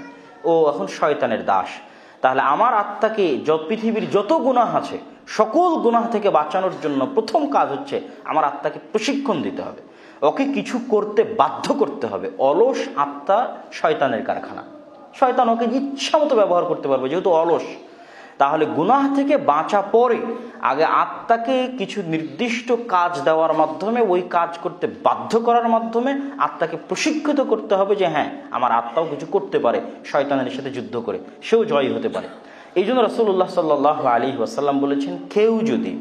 ও এখন শয়তানের দাস। তাহলে আমার আত্মাকে পৃথিবীর যত গুনাহ আছে সকল গুনাহ থেকে বাঁচানোর জন্য প্রথম কাজ হচ্ছে আমার আত্মাকে প্রশিক্ষণ দিতে হবে, ওকে কিছু করতে বাধ্য করতে হবে। অলস আত্মা শয়তানের কারখানা, শয়তান ওকে ইচ্ছা মতো ব্যবহার করতে পারবে যেহেতু অলস। তাহলে গুনাহ থেকে বাঁচা পরে আগে আত্মাকে কিছু নির্দিষ্ট কাজ দেওয়ার মাধ্যমে, ওই কাজ করতে বাধ্য করার মাধ্যমে আত্মাকে প্রশিক্ষিত করতে হবে যে হ্যাঁ আমার আত্মাও কিছু করতে পারে, শয়তানের সাথে যুদ্ধ করে সেও জয়ী হতে পারে। এই জন্য রাসূলুল্লাহ সাল্লাল্লাহু আলাইহি ওয়াসাল্লাম বলেছেন, কেউ যদি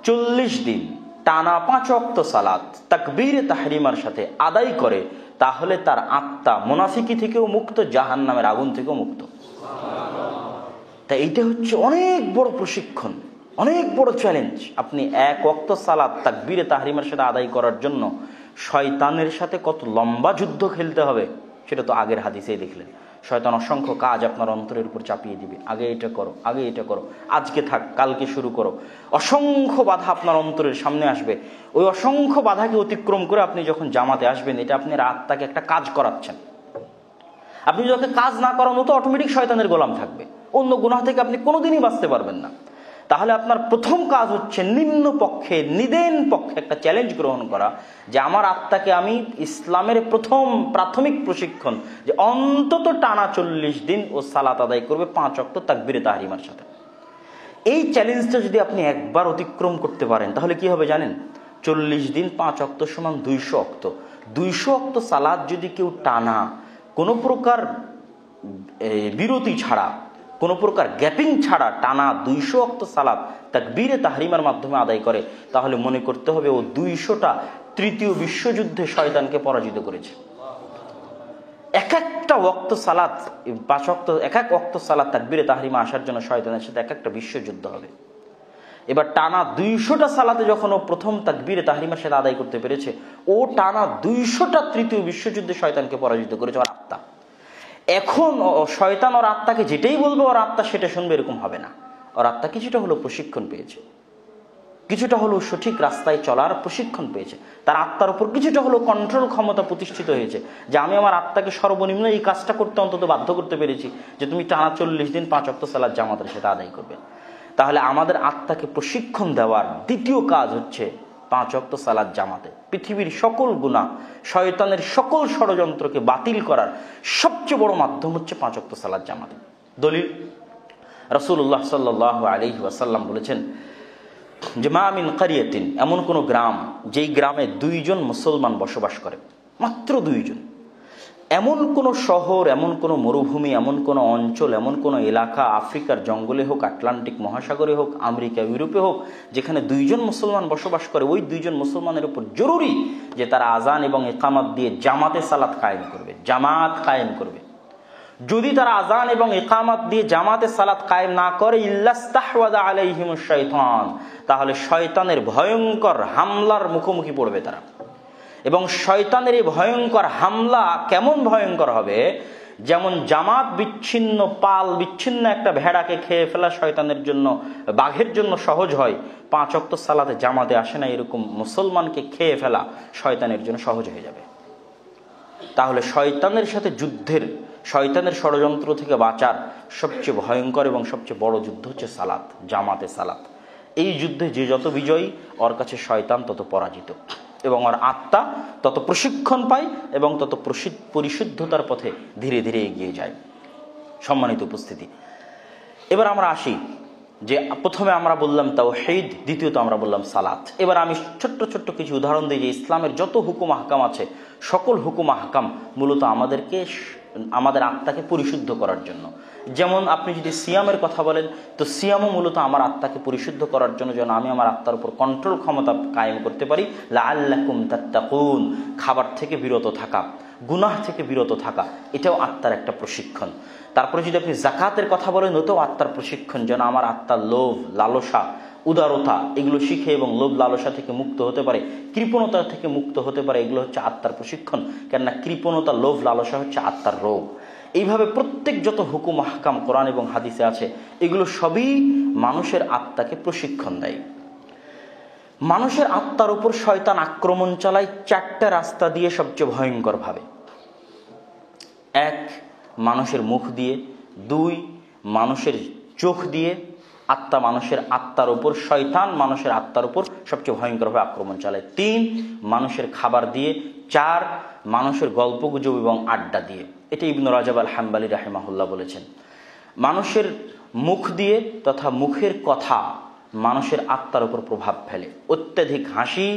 40 দিন টানা 5 ওয়াক্ত সালাত তাকবীরে তাহরিমার সাথে আদায় করে তাহলে তার আত্মা মুনাফিকি থেকেও মুক্ত, জাহান্নামের আগুন থেকেও মুক্ত। তাই এইটা হচ্ছে অনেক বড় প্রশিক্ষণ, অনেক বড় চ্যালেঞ্জ। আপনি 1 ওয়াক্ত সালাত তাকবীরে তাহরিমার সাথে আদায় করার জন্য শয়তানের সাথে কত লম্বা যুদ্ধ খেলতে হবে সেটা তো আগের হাদিসেই দেখলেন। শয়তান অসংখ্য কাজ আপনার অন্তরের উপর চাপিয়ে দিবে, আগে এটা করো, আগে এটা করো, আজকে থাক কালকে শুরু করো। অসংখ্য বাধা আপনার অন্তরের সামনে আসবে। ওই অসংখ্য বাধাকে অতিক্রম করে আপনি যখন জামাতে আসবেন, এটা আপনার আত্মাকে একটা কাজ করাচ্ছেন। আপনি যখন কাজ না করানো তো অটোমেটিক শয়তানের গোলাম থাকবে, অন্য গুনাহ থেকে আপনি কোনোদিনই বাঁচতে পারবেন না। তাহলে আপনার প্রথম কাজ হচ্ছে নিম্ন পক্ষে, নিদেন পক্ষে একটা চ্যালেঞ্জ গ্রহণ করা যে আমার আত্মাকে আমি ইসলামের প্রাথমিক প্রশিক্ষণ যে অন্তত টানা 40 দিন ও সালাত আদায় করবে 5 ওয়াক্ত তাকবীরে তাহরিমার সাথে। এই চ্যালেঞ্জটা যদি আপনি একবার অতিক্রম করতে পারেন তাহলে কি হবে জানেন? 40 দিন 5 ওয়াক্ত সমান 200 ওয়াক্ত। 200 ওয়াক্ত সালাত যদি কেউ টানা কোনো প্রকার বিরতি ছাড়া, কোনো প্রকার গ্যাপিং ছাড়া টানা 200 ওয়াক্ত সালাত তাকবীরে তাহরিমার মাধ্যমে আদায় করে তাহলে মনে করতে হবে ও 200টা তৃতীয় বিশ্বযুদ্ধে শয়তানকে পরাজিত করেছে। এক একটা ওয়াক্ত সালাত 5 ওয়াক্ত, এক ওয়াক্ত সালাত তাকবীরে তাহরিমা আসার জন্য শয়তানের সাথে এক একটা বিশ্বযুদ্ধ হবে। এবার টানা 200টা সালাতে যখন ও প্রথম তাকবীরে তাহরিমার সাথে আদায় করতে পেরেছে, ও টানা 200টা তৃতীয় বিশ্বযুদ্ধে শয়তানকে পরাজিত করেছে ওর আত্মা। এখন শয়তান ওর আত্মাকে যেটাই বলবে ওর আত্মা সেটা শুনবে এরকম হবে না। ওর আত্মা কিছুটা হলো প্রশিক্ষণ পেয়েছে, কিছুটা হলো সঠিক রাস্তায় চলার প্রশিক্ষণ পেয়েছে, তার আত্মার উপর কিছুটা হলো কন্ট্রোল ক্ষমতা প্রতিষ্ঠিত হয়েছে যে আমি আমার আত্মাকে সর্বনিম্ন এই কাজটা করতে অন্তত বাধ্য করতে পেরেছি যে তুমি টানা 40 দিন 5 ওয়াক্ত সালাত জামাতের সাথে আদায় করবে। তাহলে আমাদের আত্মাকে প্রশিক্ষণ দেওয়ার দ্বিতীয় কাজ হচ্ছে 5 ওয়াক্ত সালাত জামাতে। পৃথিবীর সকল গুনাহ, শয়তানের সকল ষড়যন্ত্রকে বাতিল করার সবচেয়ে বড় মাধ্যম হচ্ছে 5 ওয়াক্ত সালাত জামাতে। দলিল, রাসূলুল্লাহ সাল্লাল্লাহু আলাইহি ওয়াসাল্লাম বলেছেন যে মা মিন কারিয়াতিন, এমন কোন গ্রাম যেই গ্রামে 2 জন মুসলমান বসবাস করে, মাত্র 2 জন। এমন কোন শহর, এমন কোন মরুভূমি, এমন কোন অঞ্চল, এমন কোন এলাকা, আফ্রিকার জঙ্গলে হোক, আটলান্টিক মহাসাগরে হোক, আমেরিকা ইউরোপে হোক, যেখানে 2 জন মুসলমান বসবাস করে, ওই 2 জন মুসলমানের উপর জরুরি যে তারা আজান এবং ইকামত দিয়ে জামাতে সালাত কায়েম করবে, জামাত কায়েম করবে। যদি তারা আজান এবং ইকামত দিয়ে জামাতে সালাত কায়েম না করে, ইল্লাস্তাহওয়াযা আলাইহিমুশ শাইতান, তাহলে শয়তানের ভয়ঙ্কর হামলার মুখোমুখি পড়বে তারা। এবং শয়তানের এই ভয়ঙ্কর হামলা কেমন ভয়ঙ্কর হবে, যেমন জামাত বিচ্ছিন্ন, পাল বিচ্ছিন্ন একটা ভেড়াকে খেয়ে ফেলা শয়তানের জন্য, বাঘের জন্য সহজ হয়, 5 ওয়াক্ত সালাতে জামাতে আসে না, এরকম মুসলমানকে খেয়ে ফেলা শয়তানের জন্য সহজ হয়ে যাবে। তাহলে শয়তানের সাথে যুদ্ধের, শয়তানের ষড়যন্ত্র থেকে বাঁচার সবচেয়ে ভয়ঙ্কর এবং সবচেয়ে বড় যুদ্ধ হচ্ছে সালাত, জামাতে সালাত। এই যুদ্ধে যে যত বিজয়ী, ওর কাছে শয়তান তত পরাজিত এবং ওর আত্মা তত প্রশিক্ষণ পায় এবং তত পরিশুদ্ধতার পথে ধীরে ধীরে এগিয়ে যায়। সম্মানিত উপস্থিতি, এবার আমরা আসি যে প্রথমে আমরা বললাম তাওহীদ, দ্বিতীয়ত আমরা বললাম সালাত। এবার আমি ছোট্ট ছোট্ট কিছু উদাহরণ দিই যে ইসলামের যত হুকুম আহকাম আছে, সকল হুকুম আহকাম মূলত আমাদেরকে, আমাদের আত্মাকে পরিশুদ্ধ করার জন্য। যেমন আপনি যদি সিয়ামের কথা বলেন, তো সিয়ামও মূলত আমার আত্মাকে পরিশুদ্ধ করার জন্য, যেন আমি আমার আত্মার উপর কন্ট্রোল ক্ষমতা কায়েম করতে পারি। লাআল্লাকুম তাত্তাকুন, খাবার থেকে বিরত থাকা, গুনাহ থেকে বিরত থাকা, এটাও আত্মার একটা প্রশিক্ষণ। তারপরে যদি আপনি জাকাতের কথা বলেন, ওটাও আত্মার প্রশিক্ষণ, যেন আমার আত্মার লোভ, লালসা, উদারতা এগুলো শিখে এবং লোভ লালসা থেকে মুক্ত হতে পারে, কৃপণতা থেকে মুক্ত হতে পারে। এগুলো হচ্ছে আত্মার প্রশিক্ষণ, কেননা কৃপণতা, লোভ লালসা হচ্ছে আত্মার রোগ। এইভাবে প্রত্যেক যত হুকুম আহকাম কোরআন এবং হাদিসে আছে, এগুলো সবই মানুষের আত্মাকে প্রশিক্ষণ দেয়। মানুষের আত্মার উপর শয়তান আক্রমণ চালায় চারটা রাস্তা দিয়ে সবচেয়ে ভয়ঙ্কর ভাবে। এক, মানুষের মুখ দিয়ে। দুই, মানুষের চোখ দিয়ে। মানুষের আত্মার উপর শয়তান মানুষের আত্মার উপর সবচেয়ে ভয়ঙ্করভাবে আক্রমণ চালায়। তিন, মানুষের খাবার দিয়ে। চার, মানুষের গল্পগুজব এবং আড্ডা দিয়ে। এটা ইবনে রাজাব আল হাম্বলী রাহিমাহুল্লাহ বলেছেন। মানুষের মুখ দিয়ে তথা মুখের কথা মানুষের আত্মার উপর প্রভাব ফেলে। অত্যাধিক হাসি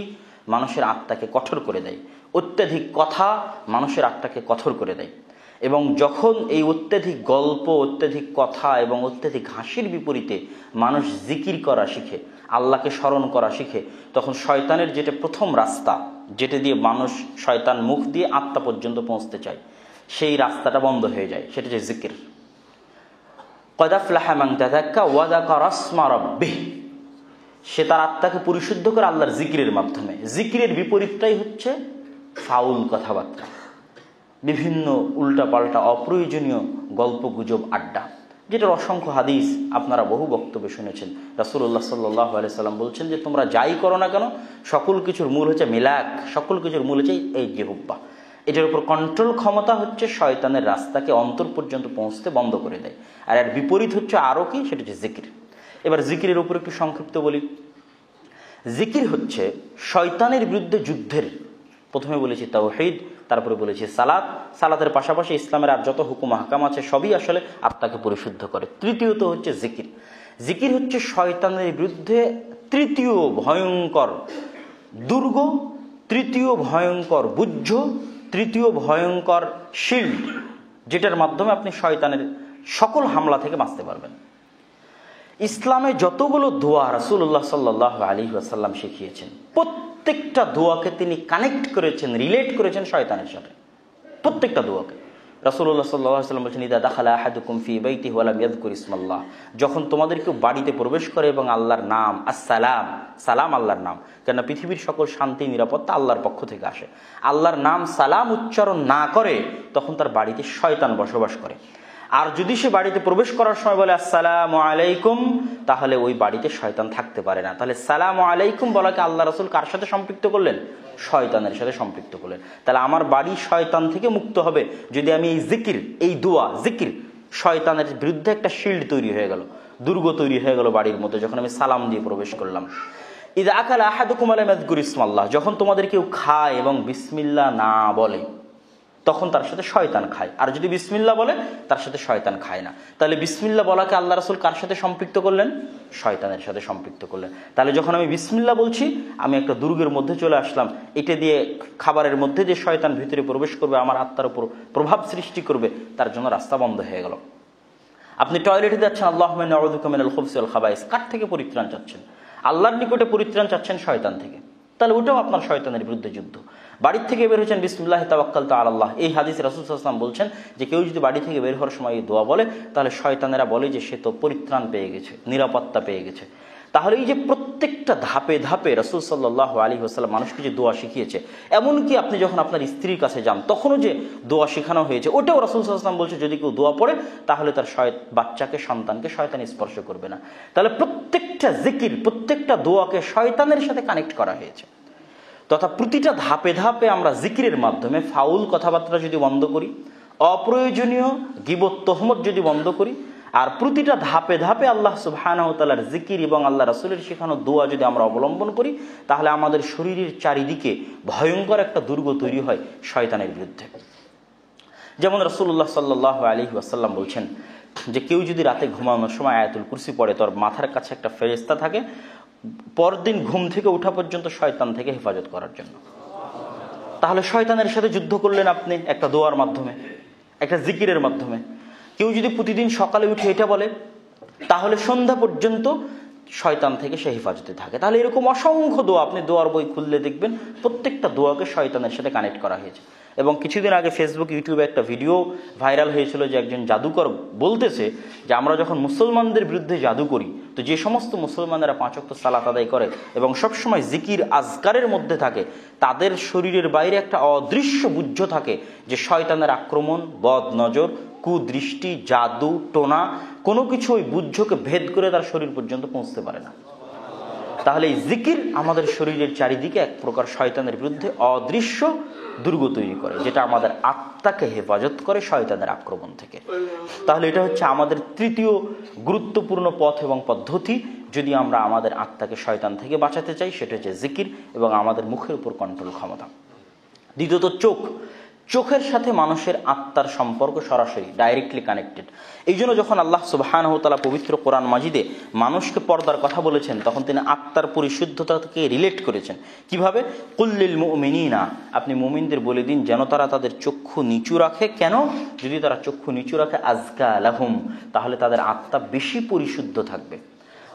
মানুষের আত্মাকে কঠোর করে দেয়, অত্যাধিক কথা মানুষের আত্মাকে কঠোর করে দেয়। এবং যখন এই অত্যাধিক গল্প, অত্যাধিক কথা এবং অত্যাধিক হাসির বিপরীতে মানুষ জিকির করা শিখে, আল্লাহকে স্মরণ করা শিখে, তখন শয়তানের যেটা প্রথম রাস্তা, যেটা দিয়ে মানুষ, শয়তান মুখ দিয়ে আত্মা পর্যন্ত পৌঁছতে চায়, সেই রাস্তাটা বন্ধ হয়ে যায়। সেটা হচ্ছে জিকির। ক্বাদ আফলাহা মান তাযাক্কা ওয়া যাকারা ইসমা রাব্বিহ। সে তার আত্মাকে পরিশুদ্ধ করে আল্লাহর জিকিরের মাধ্যমে। জিকিরের বিপরীতটাই হচ্ছে ফাউল কথাবার্তা, বিভিন্ন উল্টাপাল্টা অপ্রয়োজনীয় গল্প গুজব, আড্ডা, যেটার অসংখ্য হাদিস আপনারা বহু বক্তব্যে শুনেছেন। রাসূলুল্লাহ সাল্লাল্লাহু আলাইহি সাল্লাম বলছেন যে তোমরা যাই করো না কেন, সকল কিছুর মূল হচ্ছে মিলাক, সকল কিছুর মূল হচ্ছে এই জিহ্বা। এটার উপর কন্ট্রোল ক্ষমতা হচ্ছে শয়তানের রাস্তাকে অন্তর পর্যন্ত পৌঁছতে বন্ধ করে দেয়। আর এর বিপরীত হচ্ছে আরও কি, সেটা হচ্ছে জিকির। এবার জিকিরের উপর একটু সংক্ষিপ্ত বলি। জিকির হচ্ছে শয়তানের বিরুদ্ধে যুদ্ধের, প্রথমে বলেছি তাওহীদ, তারপরে বলেছি সালাত। সালাতের পাশাপাশি ইসলামের আর যত হুকুম আহকাম আছে সবই আসলে আত্মাকে পরিশুদ্ধ করে। তৃতীয়ত হচ্ছে জিকির। জিকির হচ্ছে শয়তানের বিরুদ্ধে তৃতীয় ভয়ঙ্কর দুর্গ, তৃতীয় ভয়ঙ্কর বুদ্ধ, তৃতীয় ভয়ঙ্কর শিল্ড, যেটার মাধ্যমে আপনি শয়তানের সকল হামলা থেকে বাঁচতে পারবেন। ইসলামে যতগুলো দোয়া রাসূলুল্লাহ সাল্লাল্লাহু আলাইহি ওয়াসাল্লাম শিখিয়েছেন, প্রত্যেকটা দোয়াকে তিনি কানেক্ট করেছেন, রিলেট করেছেন শয়তানের সাথে। প্রত্যেকটা দোয়াকে রাসূলুল্লাহ সাল্লাল্লাহু আলাইহি ওয়াসাল্লাম বলেছেন, ইদা দাখালা আহাদুকুম ফি বাইতিহি ওয়া লাম ইয়াযকুর ইসমাল্লাহ। যখন তোমাদের কেউ বাড়িতে প্রবেশ করে এবং আল্লাহর নাম, আসসালাম, সালাম আল্লাহর নাম, কেননা পৃথিবীর সকল শান্তি নিরাপত্তা আল্লাহর পক্ষ থেকে আসে। আল্লাহর নাম সালাম উচ্চারণ না করে তখন তার বাড়িতে শয়তান বসবাস করে। আর যদি সে বাড়িতে প্রবেশ করার সময় বলে আসসালামু আলাইকুম, তাহলে ওই বাড়িতে শয়তান থাকতে পারে না। তাহলে সালামু আলাইকুম বলাকে আল্লাহ রাসূল কার সাথে সম্পৃক্ত করলেন? শয়তানের সাথে সম্পৃক্ত করলেন। তাহলে আমার বাড়ি শয়তান থেকে মুক্ত হবে যদি আমি এই জিকির, এই দোয়া, জিকির, শয়তানের বিরুদ্ধে একটা শিল্ড তৈরি হয়ে গেল, দুর্গ তৈরি হয়ে গেল বাড়ির মধ্যে, যখন আমি সালাম দিয়ে প্রবেশ করলাম। ইযা আকালা আহাদুকুম আলা মাযকুর ইসমাল্লাহ, যখন তোমাদের কেউ খায় এবং বিসমিল্লাহ না বলে তখন তার সাথে শয়তান খায়, আর যদি বিসমিল্লাহ বলে তার সাথে শয়তান খায় না। তাহলে বিসমিল্লাহ বলাকে আল্লাহ রাসূল কার সাথে সম্পৃক্ত করলেন? শয়তানের সাথে সম্পৃক্ত করলেন। তাহলে যখন আমি বিসমিল্লাহ বলছি, আমি একটা দুর্গের মধ্যে চলে আসলাম। এটা দিয়ে খাবারের মধ্যে যে শয়তান ভিতরে প্রবেশ করবে, আমার আত্মার উপর প্রভাব সৃষ্টি করবে, তার জন্য রাস্তা বন্ধ হয়ে গেল। আপনি টয়লেটে যাচ্ছেন, আল্লাহুম্মা ইন্নী আউযু বিকা মিনাল খুবসি ওয়াল খাবাইস, কার থেকে পরিত্রাণ চাচ্ছেন? আল্লাহর নিকটে পরিত্রাণ চাচ্ছেন শয়তান থেকে। তাহলে ওটাও আপনার শয়তানের বিরুদ্ধে যুদ্ধ। বাড়ি থেকে বের হয়েছেন, বিসমিল্লাহি তাওয়াক্কালতু আলাল্লাহ, এই হাদিসে রাসূল সাল্লাল্লাহু আলাইহি ওয়াসাল্লাম বলছেন যে কেউ যদি বাড়ি থেকে বের হওয়ার সময় এই দোয়া বলে, তাহলে শয়তানেরা বলে যে সে তো পরিত্রাণ পেয়ে গেছে, নিরাপত্তা পেয়ে গেছে। তাহলে এই যে প্রত্যেকটা ধাপে ধাপে রাসূল সাল্লাল্লাহু আলাইহি ওয়াসাল্লাম মানুষকে যে দোয়া শিখিয়েছে, এমনকি আপনি যখন আপনার স্ত্রীর কাছে যান তখনও যে দোয়া শেখানো হয়েছে, ওটাও রাসূল সাল্লাল্লাহু আলাইহি ওয়াসাল্লাম বলছে যদি কেউ দোয়া পড়ে তাহলে তার বাচ্চাকে, সন্তানকে শয়তান স্পর্শ করবে না। তাহলে প্রত্যেকটা জিকির, প্রত্যেকটা দোয়াকে শয়তানের সাথে কানেক্ট করা হয়েছে। তথা প্রতিটা ধাপে ধাপে আমরা জিকিরের মাধ্যমে ফাউল কথাবার্তা যদি বন্ধ করি, অপ্রয়োজনীয় গীবত তহমত যদি বন্ধ করি, আর প্রতিটা ধাপে ধাপে আল্লাহ সুবহানাহু ওয়া তাআলার জিকির এবং আল্লাহ রাসূলের শেখানো দোয়া যদি আমরা অবলম্বন করি, তাহলে আমাদের শরীরের চারিদিকে ভয়ঙ্কর একটা দুর্গ তৈরি হয় শয়তানের বিরুদ্ধে। যেমন রাসূলুল্লাহ সাল্লাল্লাহু আলাইহি ওয়াসাল্লাম বলছেন যে কেউ যদি রাতে ঘুমানোর সময় আয়াতুল কুরসি পড়ে, তোর মাথার কাছে একটা ফেরেশতা থাকে পরদিন ঘুম থেকে ওঠা পর্যন্ত শয়তান থেকে হেফাজত করার জন্য। তাহলে শয়তানের সাথে যুদ্ধ করলেন আপনি একটা দোয়ার মাধ্যমে, একটা জিকিরের মাধ্যমে। কেউ যদি প্রতিদিন সকালে উঠে এটা বলে, তাহলে সন্ধ্যা পর্যন্ত শয়তান থেকে সে হেফাজতে থাকে। তাহলে এরকম অসংখ্য দোয়া, আপনি দোয়ার বই খুললে দেখবেন প্রত্যেকটা দোয়াকে শয়তানের সাথে কানেক্ট করা হয়েছে। এবং কিছুদিন আগে ফেসবুক, ইউটিউবে একটা ভিডিও ভাইরাল হয়েছিল যে একজন জাদুকর বলতেছে যে আমরা যখন মুসলমানদের বিরুদ্ধে জাদু করি, তো যে সমস্ত মুসলমানেরা 5 ওয়াক্ত সালাত আদায় করে এবং সবসময় জিকির আজকারের মধ্যে থাকে, তাদের শরীরের বাইরে একটা অদৃশ্য বুঝ থাকে যে শয়তানের আক্রমণ, বদ নজর, কুদৃষ্টি, জাদু টোনা কোনো কিছু ওই বুঝকে ভেদ করে তার শরীর পর্যন্ত পৌঁছতে পারে না। তাহলে এই জিকির আমাদের শরীরের চারিদিকে এক প্রকার শয়তানের বিরুদ্ধে অদৃশ্য দুর্গ তৈরি করে, যেটা আমাদের আত্মাকে হেফাজত করে শয়তানের আক্রমণ থেকে। তাহলে এটা হচ্ছে আমাদের তৃতীয় গুরুত্বপূর্ণ পথ এবং পদ্ধতি, যদি আমরা আমাদের আত্মাকে শয়তান থেকে বাঁচাতে চাই, সেটা হচ্ছে জিকির এবং আমাদের মুখের উপর কন্ট্রোল ক্ষমতা। দ্বিতীয়ত চোখের সাথে মানুষের আত্মার সম্পর্ক সরাসরি ডাইরেক্টলি কানেক্টেড। এই জন্য যখন আল্লাহ সুবহানাহু ওয়া তাআলা পবিত্র কোরআন মাজিদে মানুষকে পর্দার কথা বলেছেন, তখন তিনি আত্মার পরিশুদ্ধতাকে রিলেট করেছেন। কিভাবে? কুল্লিল মুমিনিনা, আপনি মুমিনদের বলে দিন যেন তারা তাদের চক্ষু নিচু রাখে। কেন? যদি তারা চক্ষু নিচু রাখে, আজকা লাহুম, তাহলে তাদের আত্মা বেশি পরিশুদ্ধ থাকবে।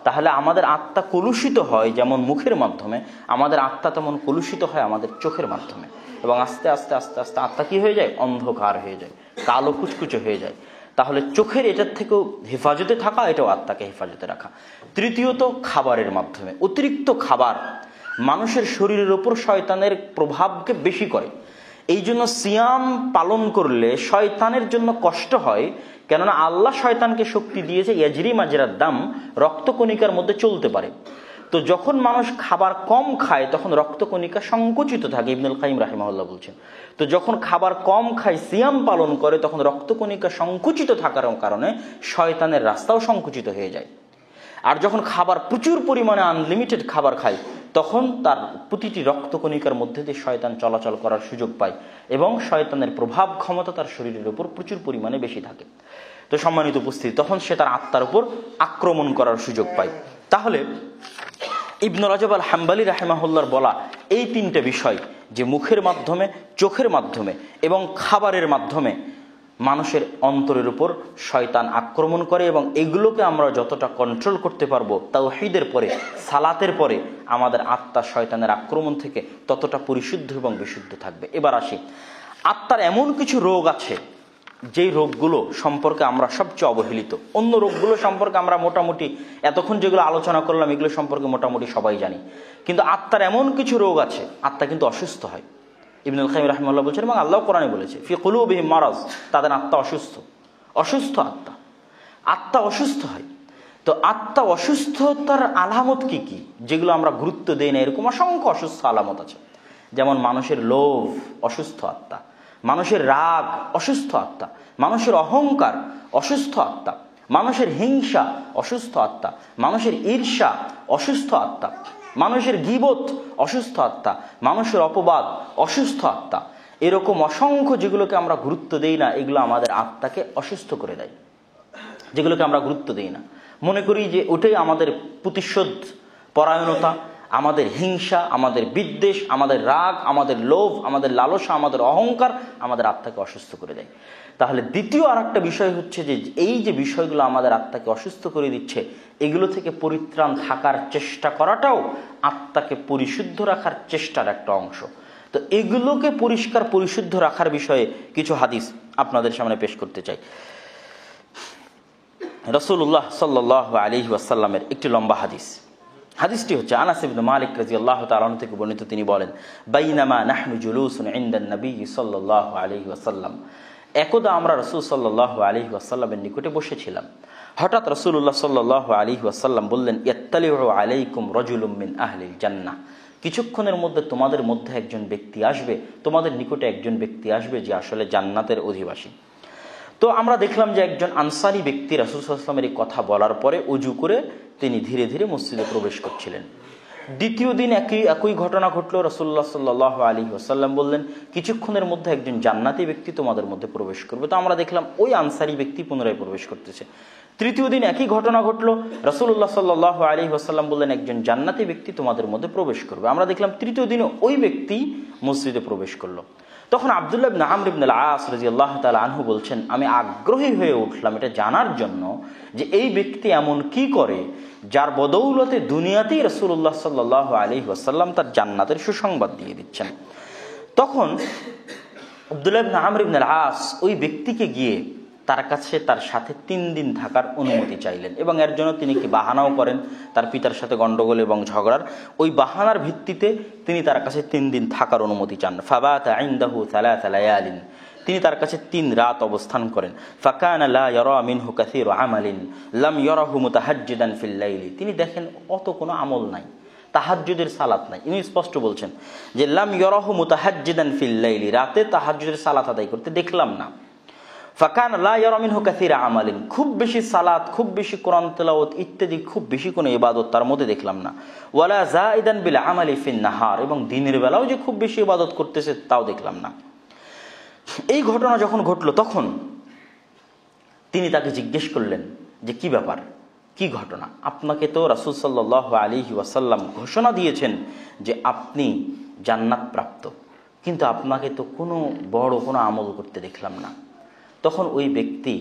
তাহলে আমাদের আত্মা কলুষিত হয় যেমন মুখের মাধ্যমে, আমাদের আত্মা তেমন কলুষিত হয় আমাদের চোখের মাধ্যমে। এবং আস্তে আস্তে আস্তে আস্তে আত্মা কি হয়ে যায়? অন্ধকার হয়ে যায়, কালো কুচকুচে হয়ে যায়। তাহলে চোখের এটার থেকেও হেফাজতে থাকা, এটাও আত্মাকে হেফাজতে রাখা। তৃতীয়ত খাবারের মাধ্যমে। অতিরিক্ত খাবার মানুষের শরীরের উপর শয়তানের প্রভাবকে বেশি করে। এই জন্য সিয়াম পালন করলে শয়তানের জন্য কষ্ট হয়, কেননা আল্লাহ শয়তানকে শক্তি দিয়েছে ইয়াজরি মাজরাদ দাম, রক্তকণিকার মধ্যে চলতে পারে। তো যখন মানুষ খাবার কম খায় তখন রক্তকণিকা সংকুচিত থাকে, ইবনুল কাইয়িম রাহিমাহুল্লাহ বলছেন। তো যখন খাবার কম খায়, সিয়াম পালন করে, তখন রক্তকণিকা সংকুচিত থাকার কারণে শয়তানের রাস্তাও সংকুচিত হয়ে যায়। আর যখন খাবার প্রচুর পরিমাণে আনলিমিটেড খাবার খায়, তখন তার প্রতিটি রক্তকণিকার মধ্যে দিয়ে শয়তান চলাচল করার সুযোগ পায় এবং শয়তানের প্রভাব ক্ষমতা তার শরীরের উপর প্রচুর পরিমাণে বেশি থাকে। তো সম্মানিত উপস্থিতি, তখন সে তার আত্মার উপর আক্রমণ করার সুযোগ পায়। তাহলে ইবনে রাজব আল হাম্বলী রাহিমাহুল্লাহর বলা এই তিনটে বিষয়, যে মুখের মাধ্যমে, চোখের মাধ্যমে এবং খাবারের মাধ্যমে মানুষের অন্তরের উপর শয়তান আক্রমণ করে, এবং এগুলোকে আমরা যতটা কন্ট্রোল করতে পারবো তাওহীদের পরে, সালাতের পরে, আমাদের আত্মা শয়তানের আক্রমণ থেকে ততটা পরিশুদ্ধ এবং বিশুদ্ধ থাকবে। এবার আসি, আত্মার এমন কিছু রোগ আছে যেই রোগগুলো সম্পর্কে আমরা সবচেয়ে অবহেলিত। অন্য রোগগুলো সম্পর্কে আমরা মোটামুটি এতক্ষণ যেগুলো আলোচনা করলাম এগুলো সম্পর্কে মোটামুটি সবাই জানি, কিন্তু আত্মার এমন কিছু রোগ আছে, আত্মা কিন্তু অসুস্থ হয়। ইবনুল কাইয়িম রাহিমাহুল্লাহ বলছেন, এবং আল্লাহ কোরআনে বলেছে, ফি কুলুবিহিম মারাজ, তাদের আত্মা অসুস্থ আত্মা অসুস্থ হয়। তো আত্মা অসুস্থতার আলামত কি কি, যেগুলো আমরা গুরুত্ব দেই না, এরকম অসংখ্য অসুস্থ আলামত আছে। যেমন মানুষের লোভ, অসুস্থ আত্মা; মানুষের রাগ, অসুস্থ আত্মা; মানুষের অহংকার, অসুস্থ আত্মা; মানুষের হিংসা, অসুস্থ আত্মা; মানুষের ঈর্ষা, অসুস্থ আত্মা; মানুষের গীবত, অসুস্থ আত্মা; মানুষের অপবাদ, অসুস্থ আত্মা। এরকম অসংখ্য যেগুলোকে আমরা গুরুত্ব দেই না, এগুলো আমাদের আত্মাকে অসুস্থ করে দেয়। যেগুলোকে আমরা গুরুত্ব দেই না, মনে করি যে ওটাই আমাদের প্রতিশোধ পরায়ণতা, আমাদের হিংসা, আমাদের বিদ্বেষ, আমাদের রাগ, আমাদের লোভ, আমাদের লালসা, আমাদের অহংকার আমাদের আত্মাকে অসুস্থ করে দেয়। তাহলে দ্বিতীয় আর একটা বিষয় হচ্ছে যে এই যে বিষয়গুলো আমাদের আত্মাকে অসুস্থ করে দিচ্ছে, এগুলো থেকে পরিত্রাণ থাকার চেষ্টা করাটাও আত্মাকে পরিশুদ্ধ রাখার চেষ্টার একটা অংশ। তো এগুলোকে পরিষ্কার পরিশুদ্ধ রাখার বিষয়ে কিছু হাদিস আপনাদের সামনে পেশ করতে চাই। রাসূলুল্লাহ সাল্লাল্লাহু আলাইহি ওয়াসাল্লামের একটি লম্বা হাদিসটি হচ্ছে আনাস ইবনে মালিক রাদিয়াল্লাহু তাআলা আনহু থেকে বর্ণিত। তিনি বলেন, বাইনামা নাহনু জুলুসুন ইনদান নবী সাল্লাল্লাহু আলাইহি ওয়াসাল্লাম, একদা আমরা রাসূল সাল্লাল্লাহু আলাইহি ওয়াসাল্লামের নিকটে বসেছিলাম। হঠাৎ রাসূলুল্লাহ সাল্লাল্লাহু আলাইহি ওয়াসাল্লাম বললেন, ইয়াত্তালিউ আলাইকুম রাজুলুম মিন আহলিল জান্নাহ, কিছুক্ষণের মধ্যে তোমাদের মধ্যে একজন ব্যক্তি আসবে, তোমাদের নিকটে একজন ব্যক্তি আসবে যে আসলে জান্নাতের অধিবাসী। তো আমরা দেখলাম যে একজন আনসারি ব্যক্তি রাসূল সাল্লাল্লাহু আলাইহি ওয়াসাল্লামের এই কথা বলার পরে উজু করে তিনি ধীরে ধীরে মসজিদে প্রবেশ করছিলেন। দ্বিতীয় দিন একই ঘটনা ঘটলো। রাসূলুল্লাহ সাল্লাল্লাহু আলাইহি ওয়াসাল্লাম বললেন, কিছুক্ষণের মধ্যে একজন জান্নাতি ব্যক্তি তোমাদের মধ্যে প্রবেশ করবে। তো আমরা দেখলাম ওই আনসারি ব্যক্তি পুনরায় প্রবেশ করতেছে। তৃতীয় দিন একই ঘটনা ঘটলো। রাসূলুল্লাহ সাল্লাল্লাহু আলাইহি ওয়াসাল্লাম বললেন, একজন জান্নাতি ব্যক্তি তোমাদের মধ্যে প্রবেশ করবে। আমরা দেখলাম তৃতীয় দিনে ওই ব্যক্তি মসজিদে প্রবেশ করলো। তখন আব্দুল্লাহ ইবনে আমর ইবনে আল-আস রাদিয়াল্লাহু তাআলা আনহু বলছেন, আমি আগ্রহী হয়ে উঠলাম এটা জানার জন্য যে এই ব্যক্তি এমন কি করে যার বদৌলতে দুনিয়াতেই রাসূলুল্লাহ সাল্লাল্লাহু আলাইহি ওয়াসাল্লাম তার জান্নাতের সুসংবাদ দিয়ে দিচ্ছেন। তখন আব্দুল্লাহ ইবনে আমর ইবনে আল-আস ওই ব্যক্তিকে গিয়ে তার কাছে তার সাথে 3 দিন থাকার অনুমতি চাইলেন, এবং এর জন্য তিনি কি বাহানাও করেন, তার পিতার সাথে গন্ডগোল এবং ঝগড়ার ওই বাহানার ভিত্তিতে তিনি তার কাছে 3 দিন থাকার অনুমতি চান। ফাবাতা ইনদাহু সালাসা লায়ালিন, তিনি তার কাছে 3 রাত অবস্থান করেন। ফাকানা লা ইয়ারা মিনহু কাসীরু আমালিন লাম ইয়ারাহু মুতাহাজ্জিদান ফিল লাইলি, তিনি দেখেন অত কোনো আমল নাই, তাহাজ্জুদের সালাত নাই। ইনি স্পষ্ট বলছেন যে লাম ইয়ারাহু মুতাহাজ্জিদান ফিল লাইলি, রাতে তাহাজ্জুদের সালাত আদায় করতে দেখলাম না। ফাকানা লা ইয়ারা মিনহু কাসীরা আমালিন, খুব বেশি সালাত, খুব বেশি কোরআন তেলাওয়াত ইত্যাদি খুব বেশি কোনো ইবাদত তার মধ্যে দেখলাম না। ওয়ালা যাইদান বিল আমালি ফিন নাহার, এবং দিনের বেলাও যে খুব বেশি ইবাদত করতেছে তাও দেখলাম না। এই ঘটনা যখন ঘটলো তখন তিনি তাকে জিজ্ঞেস করলেন যে কি ব্যাপার, কি ঘটনা? আপনাকে তো রাসূল সাল্লাল্লাহু আলাইহি ওয়াসাল্লাম ঘোষণা দিয়েছেন যে আপনি জান্নাত প্রাপ্ত, কিন্তু আপনাকে তো কোনো বড় কোনো আমল করতে দেখলাম না। তখন ওই ব্যক্তি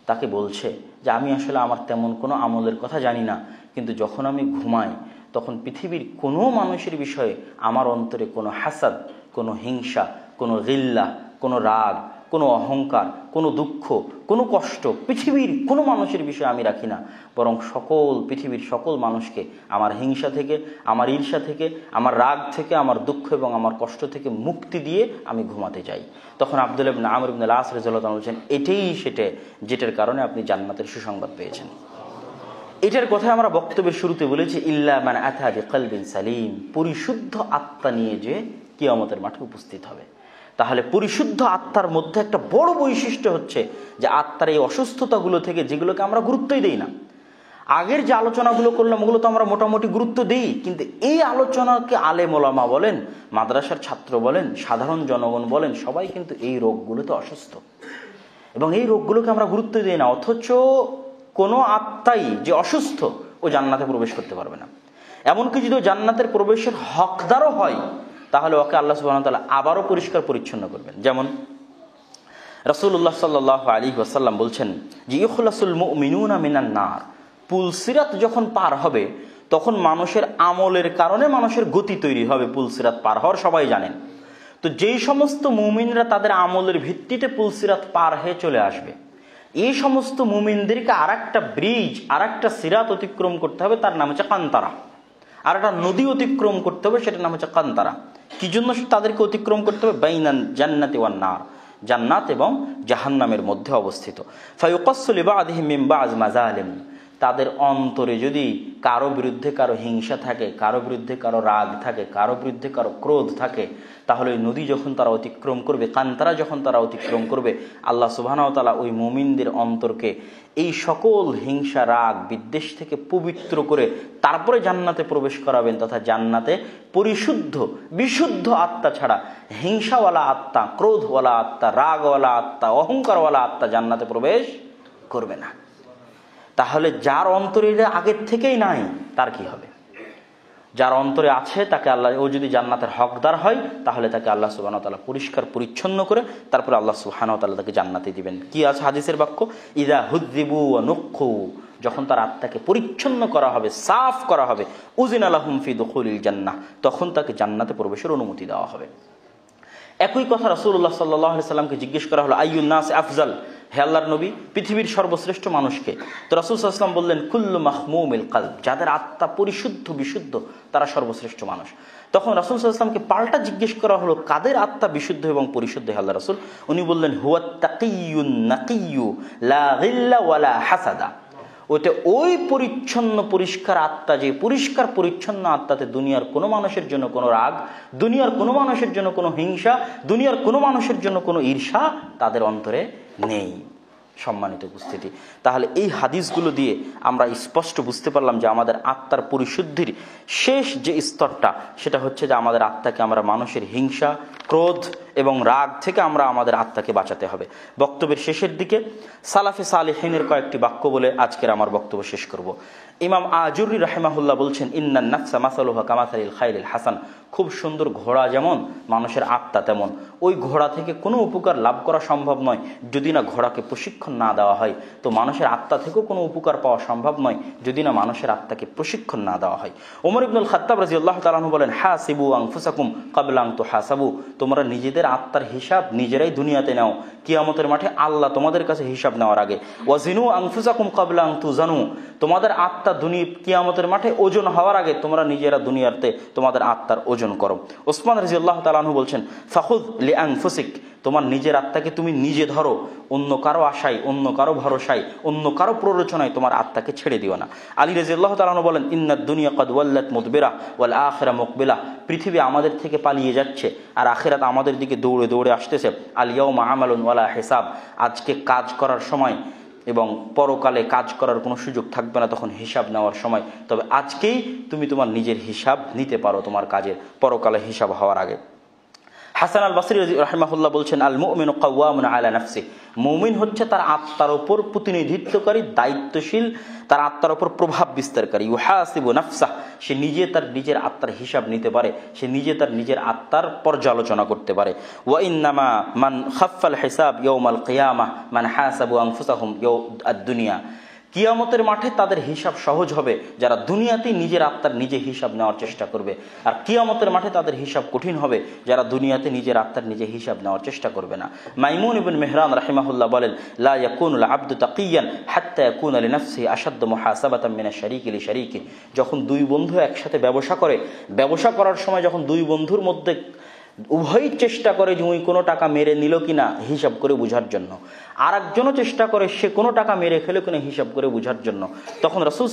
তাকে বলছে যে আমি আসলে আমার তেমন কোনো আমলের কথা জানি না, কিন্তু যখন আমি ঘুমাই তখন পৃথিবীর কোনো মানুষের বিষয়ে আমার অন্তরে কোনো হাসাদ, কোনো হিংসা, কোনো গিল্লা, কোনো রাগ, কোনো অহংকার, কোনো দুঃখ, কোনো কষ্ট পৃথিবীর কোনো মানুষের বিষয়ে আমি রাখি না, বরং পৃথিবীর সকল মানুষকে আমার হিংসা থেকে, আমার ঈর্ষা থেকে, আমার রাগ থেকে, আমার দুঃখ এবং আমার কষ্ট থেকে মুক্তি দিয়ে আমি ঘুমাতে যাই। তখন আব্দুল্লাহ ইবনে আমর ইবনে আল-আস রাদিয়াল্লাহু তাআলা বলেছেন, এটাই যেটার কারণে আপনি জান্নাতের সুসংবাদ পেয়েছেন। এটার কথা আমরা বক্তব্যের শুরুতে বলেছি, ইল্লা মান আতা বিকলবিন সালিম, পরিশুদ্ধ আত্মা নিয়ে যে কিয়ামতের মাঠে উপস্থিত হবে। তাহলে পরিশুদ্ধ আত্মার মধ্যে একটা বড় বৈশিষ্ট্য হচ্ছে যে আত্মার এই অসুস্থতাগুলো থেকে, যেগুলোকে আমরা গুরুত্বই দেই না। আগের যে আলোচনাগুলো করলাম ওগুলো তো আমরা মোটামুটি গুরুত্ব দিই, কিন্তু এই আলোচনাকে আলেম ওলামা বলেন, মাদ্রাসার ছাত্র বলেন, সাধারণ জনগণ বলেন, সবাই কিন্তু এই রোগগুলোতে অসুস্থ, এবং এই রোগগুলোকে আমরা গুরুত্ব দিই না। অথচ কোনো আত্মাই যে অসুস্থ ও জান্নাতে প্রবেশ করতে পারবে না। এমনকি যদি জান্নাতের প্রবেশের হকদারও হয় তাহলে ওকে আল্লাহ সুবহানাহু ওয়া তাআলা আবারও পরিষ্কার পরিচ্ছন্ন করবেন। যেমন রাসূলুল্লাহ সাল্লাল্লাহু আলাইহি ওয়াসাল্লাম বলছেন যে ইখলাসুল মুমিনুনা মিনান নার, পুলসিরাত যখন পার হবে তখন মানুষের আমলের কারণে মানুষের গতি তৈরি হবে পুলসিরাত পার হওয়ার, সবাই জানেন। তো যেই সমস্ত মুমিনরা তাদের আমলের ভিত্তিতে পুলসিরাত পার হয়ে চলে আসবে, এই সমস্ত মুমিনদেরকে আরেকটা ব্রিজ, আরেকটা সিরাত অতিক্রম করতে হবে, তার নাম হচ্ছে কান্তারা। আর একটা নদী অতিক্রম করতে হবে, সেটার নাম হচ্ছে কান্তারা। কি জন্য তাদেরকে অতিক্রম করতে হবে? বাইনান জান্নাতি ওয়ান নার, জান্নাত এবং জাহান্নামের মধ্যে অবস্থিত। ফায়ুকাসসু লিবাদিহিম মিন বা'জ মাযালিম, তাদের অন্তরে যদি কারো বিরুদ্ধে কারো হিংসা থাকে, কারো বিরুদ্ধে কারো রাগ থাকে, কারো বিরুদ্ধে কারো ক্রোধ থাকে, তাহলে ওই নদী যখন তারা অতিক্রম করবে, কান্তারা যখন তারা অতিক্রম করবে, আল্লাহ সুবহানাহু ওয়া তাআলা ওই মুমিনদের অন্তরকে এই সকল হিংসা, রাগ, বিদ্বেষ থেকে পবিত্র করে তারপরে জান্নাতে প্রবেশ করাবেন, তথা জান্নাতে পরিশুদ্ধ বিশুদ্ধ আত্মা ছাড়া হিংসাওয়ালা আত্মা, ক্রোধওয়ালা আত্মা, রাগওয়ালা আত্মা, অহংকারওয়ালা আত্মা জান্নাতে প্রবেশ করবে না। তাহলে যার অন্তরে আগের থেকেই নাই তার কি হবে? যার অন্তরে আছে তাকে আল্লাহ, ও যদি জান্নাতের হকদার হয় তাহলে তাকে আল্লাহ সুবহানাহু ওয়া তাআলা পরিষ্কার পরিচ্ছন্ন করে তারপরে আল্লাহ সুবহানাহু ওয়া তাআলা তাকে জান্নাতে দিবেন। কি আছে হাদিসের বাক্য, ইযা হুযিবু ওয়া নুক্খু, যখন তার আত্মাকে পরিচ্ছন্ন করা হবে, সাফ করা হবে, উযিনা লাহুম ফি দুখুলিল জান্নাহ, তখন তাকে জান্নাতে প্রবেশের অনুমতি দেওয়া হবে। একই কথা রাসূলুল্লাহ সাল্লাল্লাহু আলাইহি সাল্লামকে জিজ্ঞেস করা হলো, আইয়ুন নাস আফজাল, হে আল্লাহর নবী, পৃথিবীর সর্বশ্রেষ্ঠ মানুষকে? তো রাসূল সাল্লাল্লাহু আলাইহি ওয়াসাল্লাম বললেন, কুল্লু মাহমুমিল কলব, যাদের আত্মা পরিশুদ্ধ বিশুদ্ধ তারা সর্বশ্রেষ্ঠ মানুষ। তখন রাসূল সাল্লাল্লাহু আলাইহি ওয়াসাল্লামকে পাল্টা জিজ্ঞেস করা হলো, কাদের আত্মা বিশুদ্ধ এবং পরিশুদ্ধ হে আল্লাহর রাসূল? উনি বললেন, হুয়াত তাকিয়ুন নাকিয়্যু লা গিল্লা ওয়ালা হাসাদা, ওইটা ওই পরিচ্ছন্ন পরিষ্কার আত্মা, যে পরিষ্কার পরিচ্ছন্ন আত্মাতে দুনিয়ার কোনো মানুষের জন্য কোনো রাগ, দুনিয়ার কোনো মানুষের জন্য কোনো হিংসা, দুনিয়ার কোনো মানুষের জন্য কোনো ঈর্ষা তাদের অন্তরে নেই। সম্মানিত উপস্থিতি, তাহলে এই হাদিসগুলো দিয়ে আমরা স্পষ্ট বুঝতে পারলাম যে আমাদের আত্মার পরিশুদ্ধির শেষ যে স্তরটা, সেটা হচ্ছে যে আমাদের আত্মাকে আমরা মানুষের হিংসা, ক্রোধ এবং রাগ থেকে আমরা আমাদের আত্মাকে বাঁচাতে হবে। বক্তব্যের শেষের দিকে সালাফে সালেহিনের কয়েকটি বাক্য বলে আজকের আমার বক্তব্য শেষ করব। ইমাম আজুরি রাহিমাহুল্লাহ বলছেন, ইন্নান নাফসা মাসালুহা কামাসালিল খাইলিল হাসান। খুব সুন্দর ঘোড়া যেমন, মানুষের আত্মা তেমন। ওই ঘোড়া থেকে কোনো উপকার লাভ করা সম্ভব নয় যদি না ঘোড়াকে প্রশিক্ষণ না দেওয়া হয়। তো মানুষের আত্মা থেকেও কোনো উপকার পাওয়া সম্ভব নয় যদি না মানুষের আত্মাকে প্রশিক্ষণ না দেওয়া হয়। ওমর ইবনুল খাত্তাব রাদিয়াল্লাহু তাআলা আনহু বলেন, হাসিবু আনফুসাকুম ক্বাবলা আন তুহাসাবু। তোমরা নিজেদের আত্মার হিসাব নিজেরাই দুনিয়াতে নাও, কিয়ামতের মাঠে আল্লাহ তোমাদের কাছে হিসাব নেওয়ার আগে। ওয়াজিনু আনফুসাকুম ক্বাবলা আন তুজানু। তোমাদের আত্মা কিয়ামতের মাঠে ওজন হওয়ার আগে তোমরা নিজেরা দুনিয়াতে তোমাদের আত্মার ওজন করো। ওসমান রাদিয়াল্লাহু তাআলা আনহু বলছেন, ফাখুয লিআনফুসিক। তোমার নিজের আত্মাকে তুমি নিজে ধরো, অন্য কারো আশায়, অন্য কারো ভরসায়, অন্য কারো প্ররোচনায় তোমার আত্মাকে ছেড়ে দিও না। আলী রাদিয়াল্লাহু তাআলা আনহু বলেন, ইন্নাদ দুনিয়া ক্বাদ ওয়াল্লাত মুদবিরা ওয়াল আখিরা মুকবিলা। পৃথিবী আমাদের থেকে পালিয়ে যাচ্ছে আর আখিরাত আমাদের দিকে দৌড়ে দৌড়ে আসতেছে। আল ইয়াউমা আমালুন ওয়ালা হিসাব। আজকে কাজ করার সময় এবং পরকালে কাজ করার কোনো সুযোগ থাকবে না, তখন হিসাব নেওয়ার সময়। তবে আজকেই তুমি তোমার নিজের হিসাব নিতে পারো তোমার কাজের, পরকালে হিসাব হওয়ার আগে। হাসান আল বসরি রাহিমাহুল্লাহ বলছেন, আল মুমিনু কাওয়ামুন আলা নাফসি। মুমিন হচ্ছে তার আত্মার উপর প্রতিনিধিত্বকারী, দায়িত্বশীল, তার আত্মার উপর প্রভাব বিস্তারকারী। ইউহাসিবু নাফসাহ। সে নিজে তার নিজের আত্মার হিসাব নিতে পারে, সে নিজে তার নিজের আত্মার পর্যালোচনা করতে পারে। ওয়া ইন্নামা মান খাফফাল হিসাব ইয়াউমাল কিয়ামাহ মান হাসাবু আনফুসাহুম আদ-দুনিয়া। কিয়ামতের মাঠে তাদের হিসাব সহজ হবে যারা দুনিয়াতেই নিজের আত্মার নিজে হিসাব নেওয়ার চেষ্টা করবে, আর কিয়ামতের মাঠে তাদের হিসাব কঠিন হবে যারা দুনিয়াতে নিজের আত্মার নিজে হিসাব নেওয়ার চেষ্টা করবে না। মাইমুন ইবনে মেহরান রাহিমাহুল্লাহ বলেন, লা ইয়াকুনুল আবদু তাকিয়ান হাত্তা ইয়াকুনা লিনাফসিহি আশাদ্দু মুহাসাবাতান মিনাশ শারীকি লিশারীকি। যখন দুই বন্ধু একসাথে ব্যবসা করে, ব্যবসা করার সময় যখন দুই বন্ধুর মধ্যে উভয়ই চেষ্টা করে যে ওই কোনো টাকা মেরে নিল কিনা হিসাব করে বোঝার জন্য, আর একজনও চেষ্টা করে সে কোনো টাকা মেরে খেলো কিনা হিসাব করে বোঝার জন্য, তখন রাসূল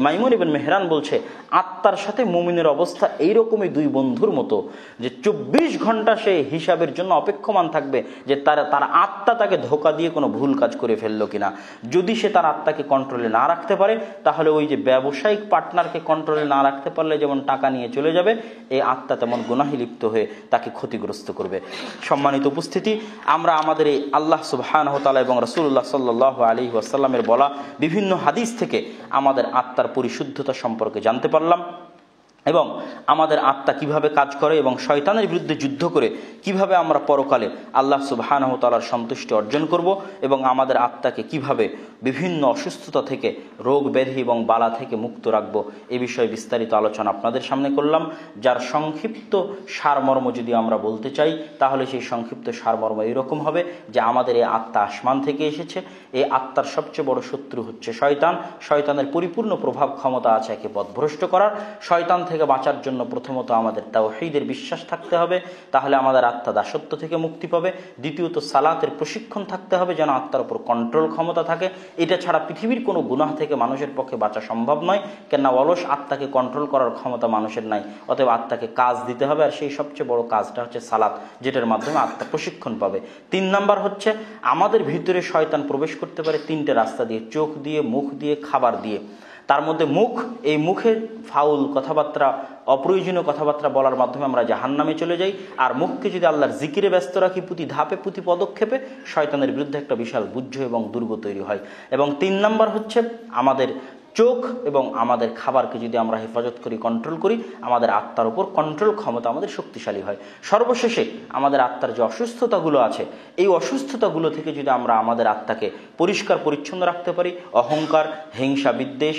মাইমুন ইবনে মেহরান বলছে, আত্মার সাথে মুমিনের অবস্থা এইরকমই দুই বন্ধুর মতো, যে 24 ঘন্টা সে হিসাবের জন্য অপেক্ষমান থাকবে যে তার আত্মা তাকে ধোঁকা দিয়ে কোনো ভুল কাজ করে ফেললো কিনা। যদি সে তার আত্মাকে কন্ট্রোলে না রাখতে পারে, তাহলে ওই যে ব্যবসায়িক পার্টনারকে কন্ট্রোলে না রাখতে পারলে যেমন টাকা নিয়ে চলে যাবে, এই আত্মা তেমন গুনাহে লিপ্ত হয়ে তাকে ক্ষতিগ্রস্ত করবে। সম্মানিত উপস্থিতি, আমরা আমাদের এই আল্লাহ সুবহানাহু ওয়া তাআলা এবং রাসূলুল্লাহ সাল্লাল্লাহু আলাইহি ওয়াসাল্লামের বলা বিভিন্ন হাদিস থেকে আমাদের আত্মার পরিশুদ্ধতা সম্পর্কে জানতে পারলাম, এবং আমাদের আত্মা কিভাবে কাজ করে এবং শয়তানের বিরুদ্ধে যুদ্ধ করে কিভাবে আমরা পরকালে আল্লাহ সুবহানাহু ওয়া তাআলার সন্তুষ্টি অর্জন করব, এবং আমাদের আত্মাকে কিভাবে বিভিন্ন অসুস্থতা থেকে, রোগ ব্যাধি এবং বালা থেকে মুক্ত রাখবো, এ বিষয়ে বিস্তারিত আলোচনা আপনাদের সামনে করলাম। যার সংক্ষিপ্ত সারমর্ম যদি আমরা বলতে চাই, তাহলে সেই সংক্ষিপ্ত সারমর্ম এরকম হবে যে আমাদের এই আত্মা আসমান থেকে এসেছে। এই আত্মার সবচেয়ে বড় শত্রু হচ্ছে শয়তান। শয়তানের পরিপূর্ণ প্রভাব ক্ষমতা আছে একে পথভ্রষ্ট করার। শয়তান থেকে বাঁচার জন্য প্রথমত আমাদের তাওহীদের বিশ্বাস থাকতে হবে, তাহলে আমাদের আত্মা দাসত্ব থেকে মুক্তি পাবে। দ্বিতীয়ত সালাতের প্রশিক্ষণ থাকতে হবে যেন আত্মার উপর কন্ট্রোল ক্ষমতা থাকে। এটা ছাড়া পৃথিবীর কোনো গুনাহ থেকে মানুষের পক্ষে বাঁচা সম্ভব নয়, কেননা অলস আত্মাকে কন্ট্রোল করার ক্ষমতা মানুষের নাই। অতএব আত্মাকে কাজ দিতে হবে, আর সেই সবচেয়ে বড় কাজটা হচ্ছে সালাত, যেটার মাধ্যমে আত্মা প্রশিক্ষণ পাবে। 3 নাম্বার হচ্ছে আমাদের ভিতরে শয়তান প্রবেশ করতে পারে 3টে রাস্তা দিয়ে: চোখ দিয়ে, মুখ দিয়ে, খাবার দিয়ে। তার মধ্যে মুখ, এই মুখে ফাউল কথাবার্তা, অপ্রয়োজনীয় কথাবার্তা বলার মাধ্যমে আমরা জাহান্নামে চলে যাই। আর মুখকে যদি আল্লাহর জিকিরে ব্যস্ত রাখি, প্রতি ধাপে প্রতি পদক্ষেপে শয়তানের বিরুদ্ধে একটা বিশাল বুদ্ধ এবং দুর্গ তৈরি হয়। এবং 3 নাম্বার হচ্ছে আমাদের চোখ এবং আমাদের খাবারকে যদি আমরা হেফাজত করি, কন্ট্রোল করি, আমাদের আত্মার উপর কন্ট্রোল ক্ষমতা আমাদের শক্তিশালী হয়। সর্বশেষে আমাদের আত্মার যে অসুস্থতাগুলো আছে, এই অসুস্থতাগুলো থেকে যদি আমরা আমাদের আত্মাকে পরিষ্কার পরিচ্ছন্ন রাখতে পারি, অহংকার, হিংসা, বিদ্বেষ,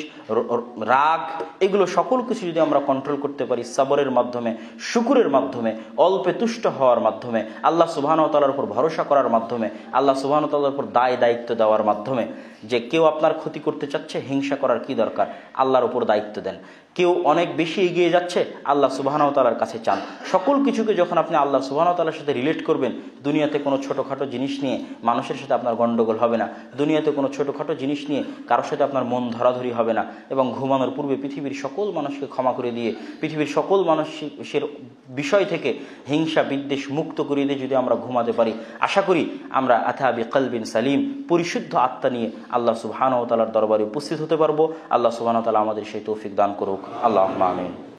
রাগ, এগুলো সকল কিছু যদি আমরা কন্ট্রোল করতে পারি সবরের মাধ্যমে, শুকুরের মাধ্যমে, অল্পে তুষ্ট হওয়ার মাধ্যমে, আল্লাহ সুবহানাহু ওয়া তাআলার উপর ভরসা করার মাধ্যমে, আল্লাহ সুবহানাহু ওয়া তাআলার উপর দায়িত্ব দেওয়ার মাধ্যমে, যে কেউ আপনার ক্ষতি করতে চাচ্ছে, হিংসা করার কি দরকার, আল্লাহর উপর দায়িত্ব দেন। কেউ অনেক বেশি এগিয়ে যাচ্ছে, আল্লাহ সুবহানাহু ওয়া তাআলার কাছে চান। সকল কিছুকে যখন আপনি আল্লাহ সুবহানাহু ওয়া তাআলার সাথে রিলেট করবেন, দুনিয়াতে কোনো ছোটোখাটো জিনিস নিয়ে মানুষের সাথে আপনার গণ্ডগোল হবে না, দুনিয়াতে কোনো ছোটোখাটো জিনিস নিয়ে কারোর সাথে আপনার মন ধরাধরি হবে না, এবং ঘুমানোর পূর্বে পৃথিবীর সকল মানুষকে ক্ষমা করে দিয়ে পৃথিবীর সকল মানুষের বিষয় থেকে হিংসা বিদ্বেষ মুক্ত করে দিয়ে যদি আমরা ঘুমাতে পারি, আশা করি আমরা আথা বিকলবিন সালিম, পরিশুদ্ধ আত্মা নিয়ে আল্লাহ সুবহানাহু ওয়া তাআলার দরবারে উপস্থিত হতে পারবো। আল্লাহ সুবহানাহু ওয়া তাআলা আমাদের সেই তৌফিক দান করুক। আল্লাহুম্মা আমিন।